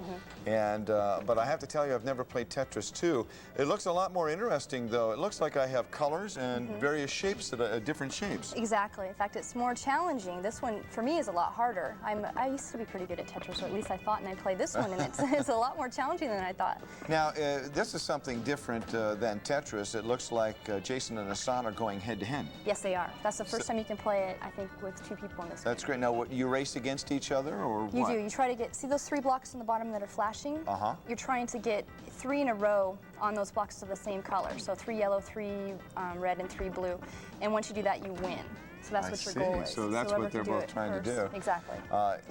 and but I have to tell you, I've never played Tetris 2. It looks a lot more interesting, though. It looks like I have colors and various shapes, different shapes. Exactly. In fact, it's more challenging. This one, for me, is a lot harder. I used to be pretty good at Tetris, or at least I thought, and I played this one, and it's a lot more challenging than I thought. Now, this is something different than Tetris. It looks like Jason and Asan are going head-to-head. Yes, they are. That's the first time you can play it, I think, with 2 people in this game. That's great. Now, what, you race against each other, or what? You do. You try to get, see those 3 blocks in the bottom that are flashing? You're trying to get 3 in a row on those blocks of the same color. So 3 yellow, 3 red, and 3 blue. And once you do that, you win. So that's what your goal is. So that's what they're both trying to do. Exactly.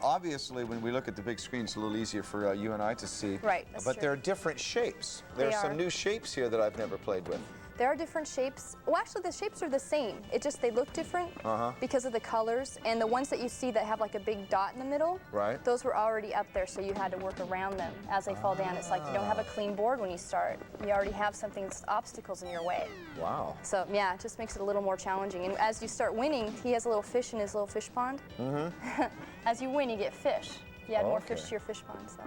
Obviously, when we look at the big screen, it's a little easier for you and I to see. Right, that's But true. there are different shapes. There are some new shapes here that I've never played with. There are different shapes. Well, actually, the shapes are the same. It just, they look different because of the colors. And the ones that you see that have like a big dot in the middle, those were already up there, so you had to work around them as they fall down. It's like you don't have a clean board when you start. You already have something that's obstacles in your way. Wow. So, yeah, it just makes it a little more challenging. And as you start winning, he has a little fish in his little fish pond. As you win, you get fish. You add more fish to your fish pond, so.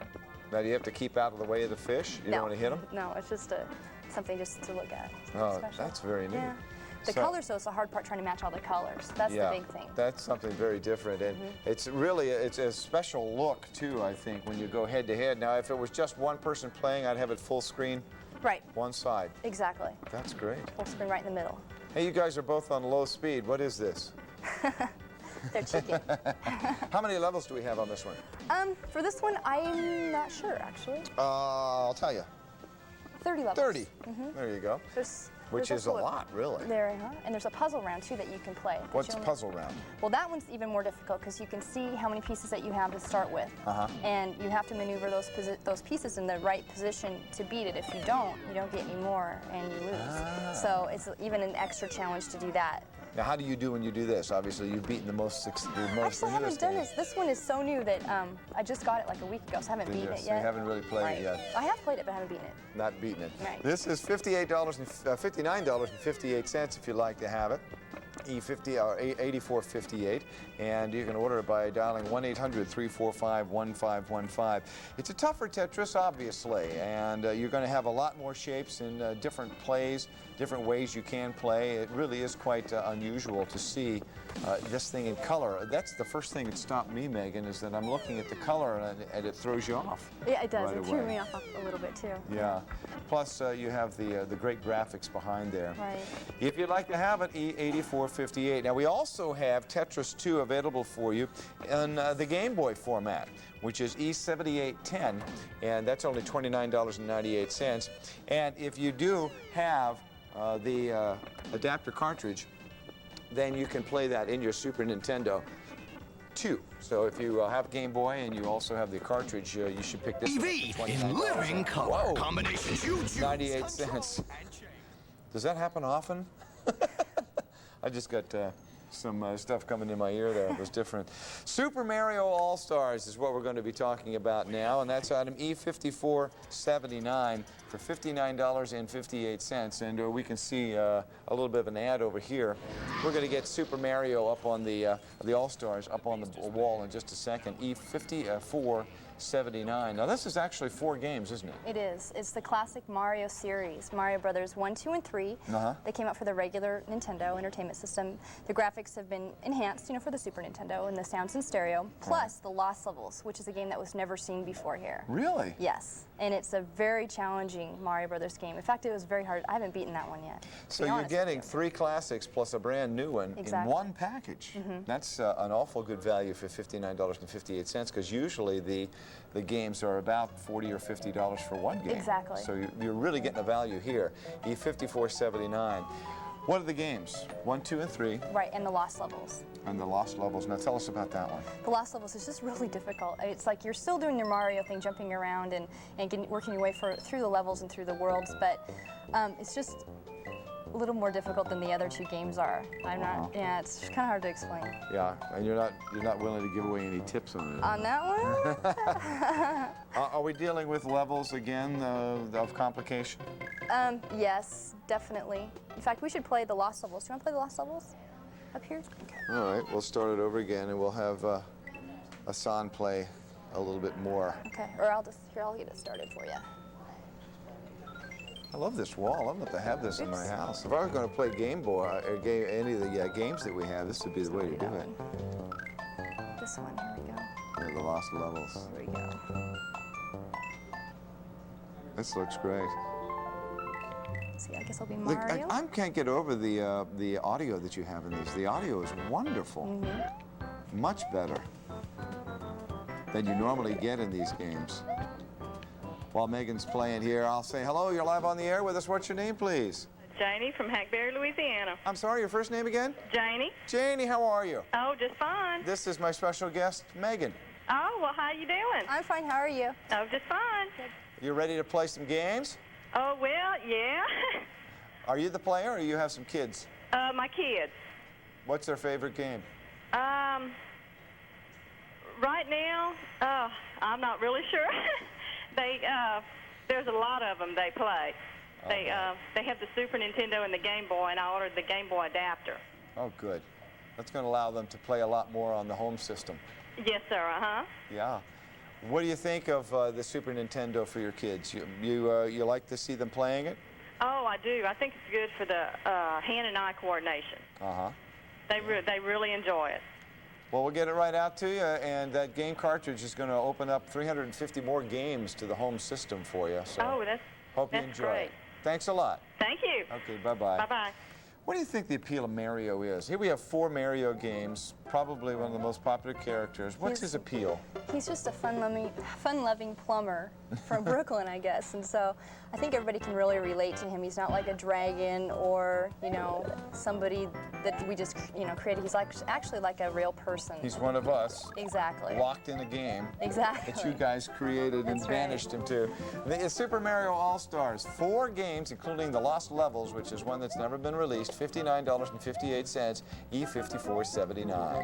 Now, do you have to keep out of the way of the fish? You don't want to hit them? No, it's just something just to look at. Oh, that's very neat. Yeah. The colors, though, is the hard part, trying to match all the colors. That's the big thing. That's something very different, and it's really, it's a special look, too, I think, when you go head-to-head. Now, if it was just one person playing, I'd have it full screen. Right. One side. Exactly. That's great. Full screen right in the middle. Hey, you guys are both on low speed. What is this? They're chicken. How many levels do we have on this one? For this one, I'm not sure, actually. I'll tell you. 30 levels. 30. There you go. Which is a lot, really. And there's a puzzle round, too, that you can play. What's a puzzle round? Well, that one's even more difficult because you can see how many pieces that you have to start with. And you have to maneuver those pieces in the right position to beat it. If you don't get any more and you lose. So it's even an extra challenge to do that. Now, how do you do when you do this? Obviously, you've beaten the most. Actually, I haven't done this. This one is so new that I just got it like a week ago, so I haven't beaten it yet. You haven't really played it yet. I have played it, but I haven't beaten it. Not beaten it. Right. This is $59.58 if you'd like to have it. E50 or 8458, and you can order it by dialing 1-800-345-1515. It's a tougher Tetris, obviously, and you're going to have a lot more shapes in different plays, different ways you can play. It really is quite unusual to see this thing in color. That's the first thing that stopped me, Megan, is that I'm looking at the color and it throws you off. Yeah, it does. Right It threw me off a little bit too. Yeah. Plus, you have the great graphics behind there. Right. If you'd like to have it, E8458. Now, we also have Tetris 2 available for you in the Game Boy format, which is E7810, and that's only $29.98. And if you do have the adapter cartridge, then you can play that in your Super Nintendo too. So if you have Game Boy and you also have the cartridge, you should pick this EV one up for in $29. living color. Whoa. Combinations you choose. 98 cents. Does that happen often? I just got some stuff coming in my ear there. It was different. Super Mario All-Stars is what we're going to be talking about now, and that's item E5479 for $59.58. And we can see a little bit of an ad over here. We're going to get Super Mario up on the All-Stars up on the wall in just a second. E5479. Now, this is actually 4 games, isn't it? It is. It's the classic Mario series, Mario Brothers 1, 2, and 3. They came out for the regular Nintendo Entertainment System. The graphics have been enhanced, for the Super Nintendo, and the sound's in stereo, plus the Lost Levels, which is a game that was never seen before here. Really? Yes. And it's a very challenging Mario Brothers game. In fact, it was very hard. I haven't beaten that one yet. So you're getting 3 classics plus a brand new one in one package. That's an awful good value for $59.58, because usually the games are about $40 or $50 for one game. Exactly. So you're really getting a value here. E5479. What are the games? 1, 2, and 3. Right, and the Lost Levels. And the Lost Levels. Now tell us about that one. The Lost Levels is just really difficult. It's like you're still doing your Mario thing, jumping around and working your way through the levels and through the worlds, but it's just a little more difficult than the other 2 games are. Yeah, it's kind of hard to explain. Yeah, and you're not willing to give away any tips on it. On that one? Are we dealing with levels again of complication? Yes, definitely. In fact, we should play the Lost Levels. Do you want to play the Lost Levels up here? Okay. All right, we'll start it over again, and we'll have Hassan play a little bit more. Okay, or I'll get it started for you. I love this wall. I'm going to have this in my house. If I was going to play Game Boy or any of the games that we have, this would be the way to do it. This one, here we go. Yeah, the Lost Levels. Here we go. This looks great. See, I guess I'll be Look, Mario. I can't get over the audio that you have in these. The audio is wonderful. Much better than you normally get in these games. While Megan's playing here, I'll say hello. You're live on the air with us. What's your name, please? Janie from Hackberry, Louisiana. I'm sorry, your first name again? Janie. Janie, how are you? Oh, just fine. This is my special guest, Megan. Oh, well, how you doing? I'm fine. How are you? Oh, just fine. You ready to play some games? Oh, well, yeah. Are you the player, or you have some kids? My kids. What's their favorite game? Right now, I'm not really sure. There's a lot of them they play. They have the Super Nintendo and the Game Boy, and I ordered the Game Boy adapter. Oh, good. That's going to allow them to play a lot more on the home system. Yes, sir. Yeah. What do you think of the Super Nintendo for your kids? You like to see them playing it? Oh, I do. I think it's good for the hand and eye coordination. They really enjoy it. Well, we'll get it right out to you, and that game cartridge is going to open up 350 more games to the home system for you. So hope you enjoy it. Thanks a lot. Thank you. Okay, bye-bye. Bye-bye. What do you think the appeal of Mario is? Here we have 4 Mario games, probably one of the most popular characters. What's his appeal? He's just a fun-loving plumber from Brooklyn, I guess, and so I think everybody can really relate to him. He's not like a dragon or, somebody that we just, created. He's actually like a real person. He's one of us. Exactly. Locked in a game. Exactly. That you guys created and banished him to. It's Super Mario All-Stars. 4 games, including the Lost Levels, which is one that's never been released. $59.58, E5479.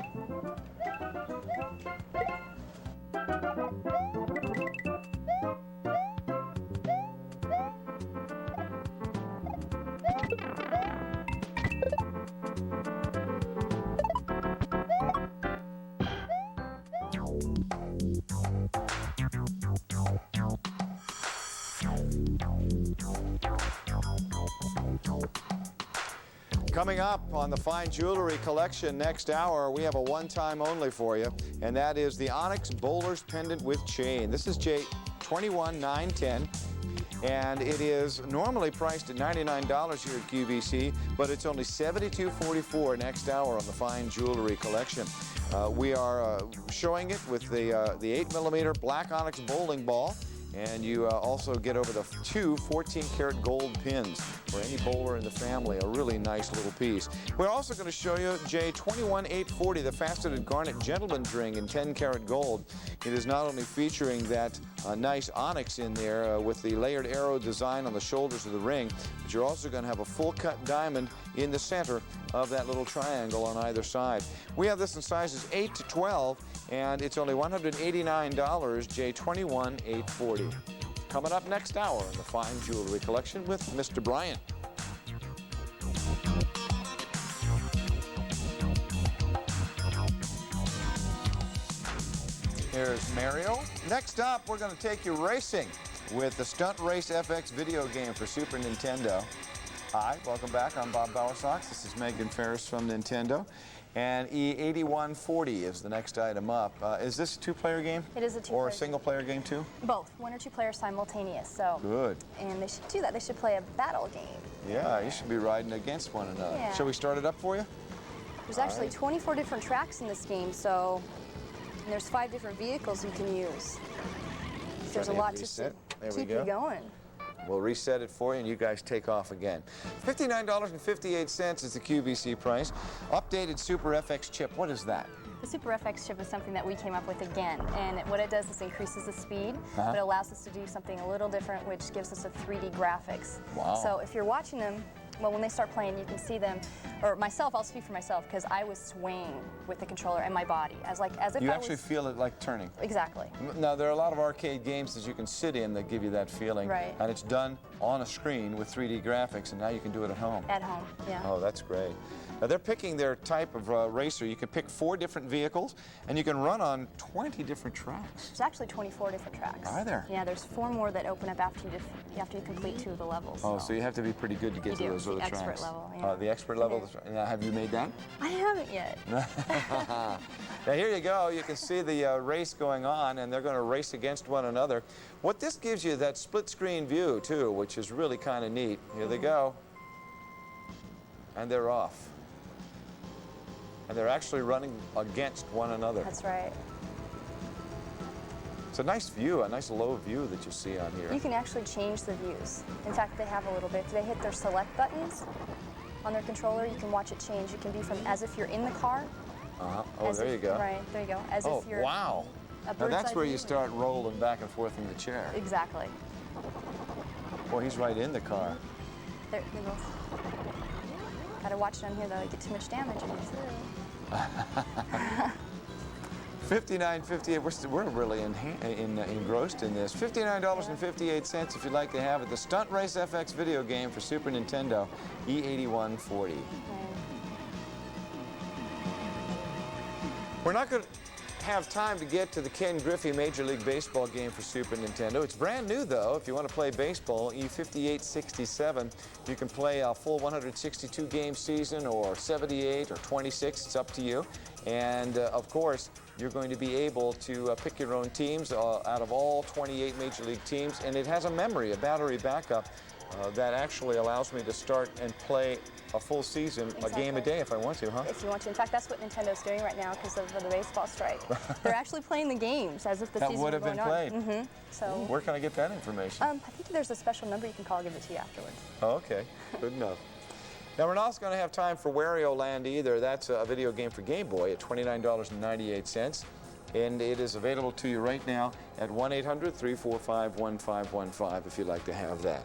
Coming up on the Fine Jewelry Collection next hour, we have a one-time only for you, and that is the Onyx Bowler's Pendant with Chain. This is J21910, and it is normally priced at $99 here at QVC, but it's only $72.44 next hour on the Fine Jewelry Collection. We are showing it with the 8mm black onyx bowling ball. And you also get over the two 14-karat gold pins for any bowler in the family. A really nice little piece. We're also going to show you J21840, the faceted garnet gentleman's ring in 10-karat gold. It is not only featuring that nice onyx in there with the layered arrow design on the shoulders of the ring, but you're also going to have a full-cut diamond in the center of that little triangle on either side. We have this in sizes 8 to 12, and it's only $189, J21840. Coming up next hour in the Fine Jewelry Collection with Mr. Bryant. Here's Mario. Next up, we're going to take you racing with the Stunt Race FX video game for Super Nintendo. Hi, welcome back. I'm Bob Bowersox. This is Megan Ferris from Nintendo. And E8140 is the next item up. Is this a two-player game? It is a two-player Or a single-player game, too? Both. One or two players simultaneous. So. Good. And they should do that. They should play a battle game. Yeah, you should be riding against one another. Yeah. Shall we start it up for you? There's actually 24 different tracks in this game, so and there's 5 different vehicles you can use. There's a lot to keep you going. We'll reset it for you, and you guys take off again. $59.58 is the QVC price. Updated Super FX chip. What is that? The Super FX chip is something that we came up with again, and what it does is increases the speed, but it allows us to do something a little different, which gives us a 3D graphics. Wow. So if you're watching them, well, when they start playing, you can see them, or myself, I'll speak for myself, because I was swaying with the controller and my body, as if you I actually feel it like turning. Exactly. Now, there are a lot of arcade games that you can sit in that give you that feeling. Right. And it's done on a screen with 3D graphics, and now you can do it at home. At home, yeah. Oh, that's great. Now, they're picking their type of racer. You can pick 4 different vehicles, and you can run on 20 different tracks. There's actually 24 different tracks. Are there? Yeah, there's 4 more that open up after you complete 2 of the levels. Oh, so you have to be pretty good to get to those other tracks. Expert level, yeah. The expert level. Now, have you made that? I haven't yet. Now, here you go. You can see the race going on, and they're going to race against one another. What this gives you, that split-screen view, too, which is really kind of neat. Here they go. And they're off. And they're actually running against one another. That's right. It's a nice view, a nice low view that you see on here. You can actually change the views. In fact, they have a little bit. They hit their select buttons on their controller. You can watch it change. You can be from as if you're in the car. Oh, there you go. Right, there you go. As if you're wow. Now that's where you start rolling back and forth in the chair. Exactly. Boy, he's right in the car. They both. Gotta watch it on here though. You get too much damage. $59.58. We're really engrossed in this. $59.58 if you'd like to have it. The Stunt Race FX video game for Super Nintendo, E8140. We're not going to have time to get to the Ken Griffey Major League Baseball game for Super Nintendo. It's brand new, though. If you want to play baseball, E5867, you can play a full 162-game season or 78 or 26. It's up to you. And, of course, you're going to be able to pick your own teams out of all 28 Major League teams. And it has a battery backup that actually allows me to start and play a full season, a game a day if I want to, huh? If you want to. In fact, that's what Nintendo's doing right now because of the baseball strike. They're actually playing the games as if the season would was have going been played. on. So where can I get that information? I think there's a special number you can call. I'll give it to you afterwards. Oh, okay. Good enough. Now, we're not going to have time for Wario Land either. That's a video game for Game Boy at $29.98. And it is available to you right now at 1-800-345-1515 if you'd like to have that.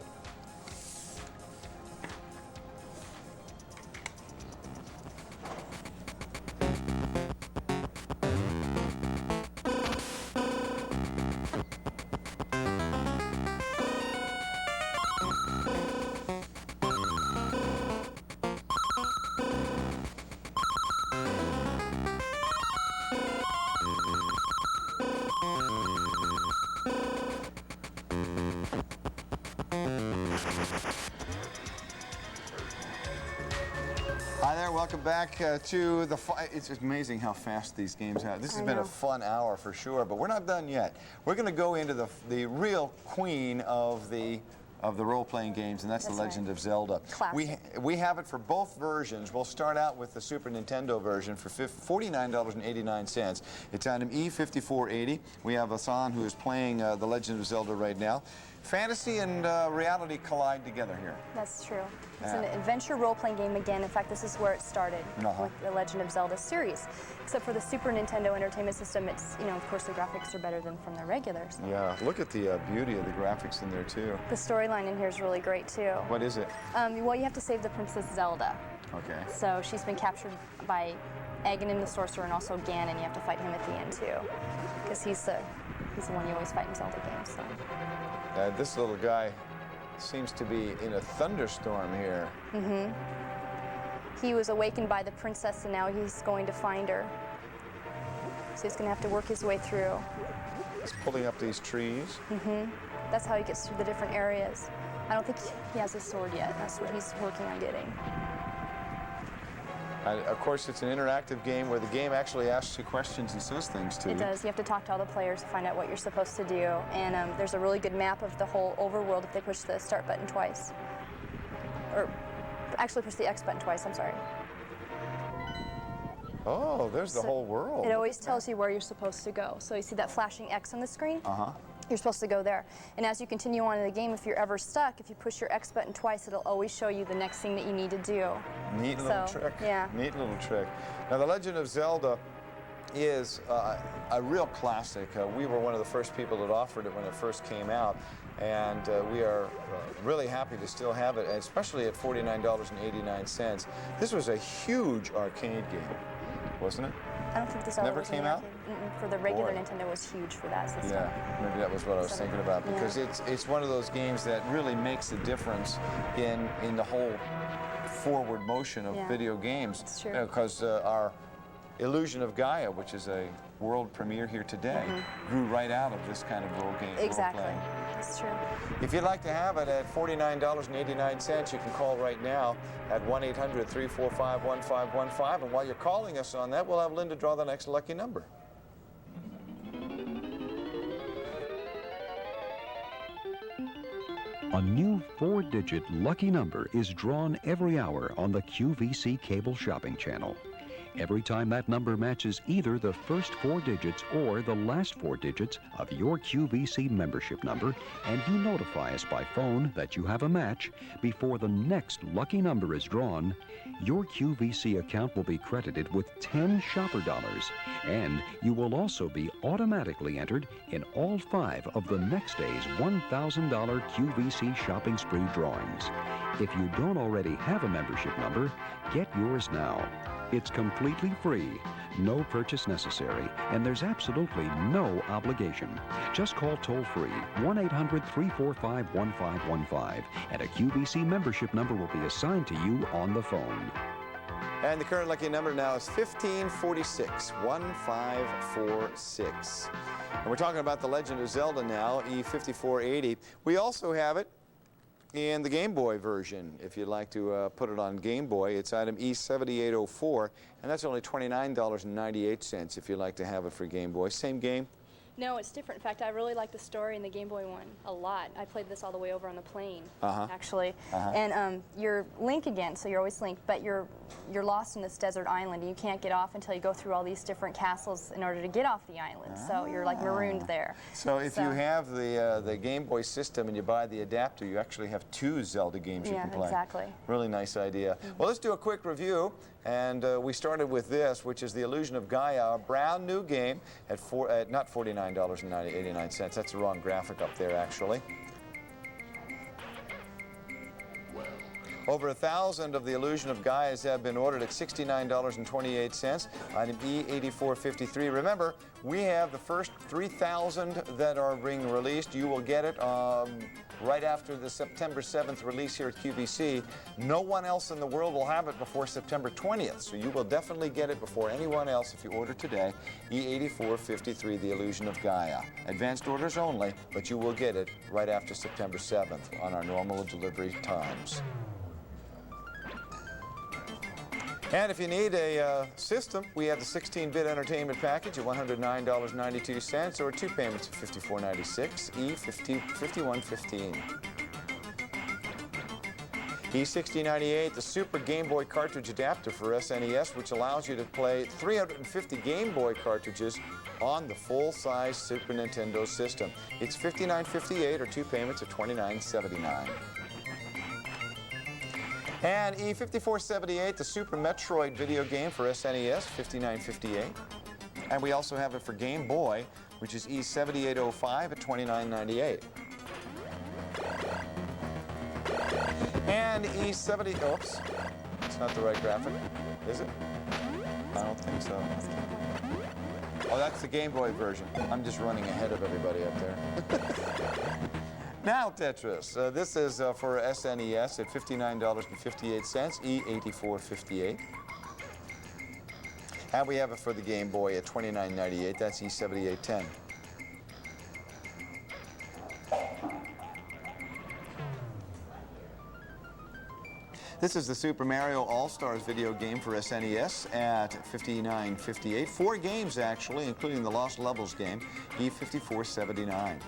there. Welcome back to the it's amazing how fast these games have. This has been a fun hour for sure, but we're not done yet. We're going to go into the real queen of the role-playing games, and that's The Legend of Zelda. Classic. We have it for both versions. We'll start out with the Super Nintendo version for $49.89. It's item E5480. We have Asan, who is playing The Legend of Zelda right now. Fantasy and reality collide together here. That's true. It's an adventure role-playing game again. In fact, this is where it started with the Legend of Zelda series. Except for the Super Nintendo Entertainment System, it's, you know, of course the graphics are better than from the regulars. Yeah, look at the beauty of the graphics in there too. The storyline in here is really great too. What is it? Well, you have to save the Princess Zelda. Okay. So she's been captured by Aghanim the Sorcerer and also Ganon. You have to fight him at the end too, because he's the one you always fight in Zelda games. So. This little guy seems to be in a thunderstorm here. Mm-hmm. He was awakened by the princess, and now he's going to find her. So he's going to have to work his way through. He's pulling up these trees. Mm-hmm. That's how he gets through the different areas. I don't think he has his sword yet. That's what he's working on getting. Of course, it's an interactive game where the game actually asks you questions and says things to you. It does. You have to talk to all the players to find out what you're supposed to do. And there's a really good map of the whole overworld if they push the start button twice. Or actually push the X button twice, I'm sorry. Oh, there's the whole world. It always tells you where you're supposed to go. So you see that flashing X on the screen? Uh-huh. You're supposed to go there. And as you continue on in the game, if you're ever stuck, if you push your X button twice, it'll always show you the next thing that you need to do. Neat little trick. Yeah. Neat little trick. Now, The Legend of Zelda is a real classic. We were one of the first people that offered it when it first came out, and we are really happy to still have it, especially at $49.89. This was a huge arcade game, wasn't it? I don't think this never came out. For the regular Nintendo was huge for that system. Yeah, maybe that was what I was thinking about, because it's one of those games that really makes a difference in the whole forward motion of video games. That's true. Because our Illusion of Gaia, which is a world premiere here today, grew right out of this kind of role game. Exactly. Role-playing. That's true. If you'd like to have it at $49.89, you can call right now at 1-800-345-1515. And while you're calling us on that, we'll have Linda draw the next lucky number. A new 4-digit lucky number is drawn every hour on the QVC cable shopping channel. Every time that number matches either the first 4 digits or the last 4 digits of your QVC membership number, and you notify us by phone that you have a match before the next lucky number is drawn, your QVC account will be credited with 10 shopper dollars, and you will also be automatically entered in all 5 of the next day's $1,000 QVC shopping spree drawings. If you don't already have a membership number, get yours now. It's completely free, no purchase necessary, and there's absolutely no obligation. Just call toll-free 1-800-345-1515, and a QVC membership number will be assigned to you on the phone. And the current lucky number now is 1546, 1546. And we're talking about The Legend of Zelda now, E5480. We also have it in the Game Boy version. If you'd like to put it on Game Boy, it's item E7804, and that's only $29.98 if you'd like to have it for Game Boy. Same game? No, it's different. In fact, I really like the story in the Game Boy one a lot. I played this all the way over on the plane, actually. And you're Link again, so you're always Link, but you're lost in this desert island, and you can't get off until you go through all these different castles in order to get off the island. So you're like marooned there. So if you have the Game Boy system and you buy the adapter, you actually have 2 Zelda games you can play. Yeah, exactly. Really nice idea. Well, let's do a quick review. And we started with this, which is the Illusion of Gaia, a brand new game at not $49.89. That's the wrong graphic up there, actually. Over 1,000 of the Illusion of Gaias have been ordered at $69.28. Item E8453. Remember, we have the first 3,000 that are being released. You will get it right after the September 7th release here at QVC. No one else in the world will have it before September 20th, so you will definitely get it before anyone else if you order today. E8453, the Illusion of Gaia. Advanced orders only, but you will get it right after September 7th on our normal delivery times. And if you need a system, we have the 16-bit entertainment package at $109.92 or 2 payments of $54.96, E5115. E6098, the Super Game Boy cartridge adapter for SNES, which allows you to play 350 Game Boy cartridges on the full-size Super Nintendo system. It's $59.58 or 2 payments of $29.79. And E5478, the Super Metroid video game for SNES, $59.58. And we also have it for Game Boy, which is E7805 at $29.98. And E70, oops, it's not the right graphic, is it? I don't think so. Oh, that's the Game Boy version. I'm just running ahead of everybody up there. Now Tetris. This is for SNES at $59.58, E8458. And we have it for the Game Boy at $29.98. That's E7810. This is the Super Mario All-Stars video game for SNES at $59.58. 4 games, actually, including the Lost Levels game, E5479.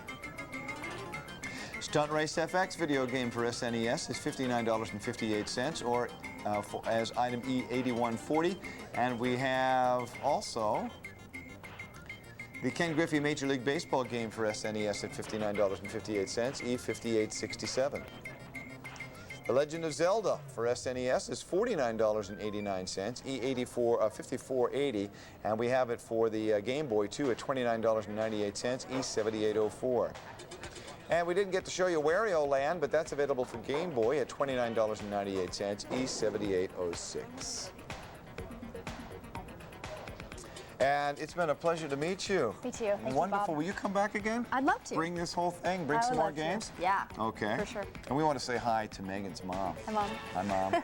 Stunt Race FX video game for SNES is $59.58, or as item E8140. And we have also the Ken Griffey Major League Baseball game for SNES at $59.58, E5867. The Legend of Zelda for SNES is $49.89, E5480, and we have it for the Game Boy too at $29.98, E7804. And we didn't get to show you Wario Land, but that's available for Game Boy at $29.98, E7806. And it's been a pleasure to meet you. Me too. Thank Wonderful. you, Bob. Will you come back again? I'd love to. Bring this whole thing, bring I some would more love to. games? Yeah. Okay. For sure. And we want to say hi to Megan's mom. Hi, Mom. Hi, Mom.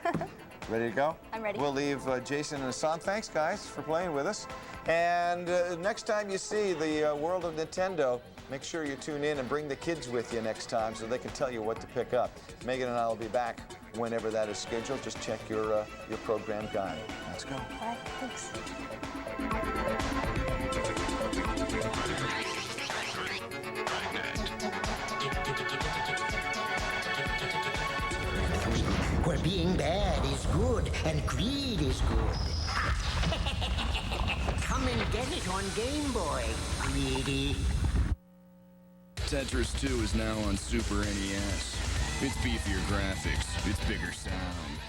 Ready to go? I'm ready. We'll leave Jason and Hassan. Thanks, guys, for playing with us. And next time you see the World of Nintendo, make sure you tune in and bring the kids with you next time so they can tell you what to pick up. Megan and I will be back whenever that is scheduled. Just check your program guide. Let's go. All right, thanks. Where being bad is good and greed is good. Come and get it on Game Boy, greedy. Tetris 2 is now on Super NES. It's beefier graphics, it's bigger sound.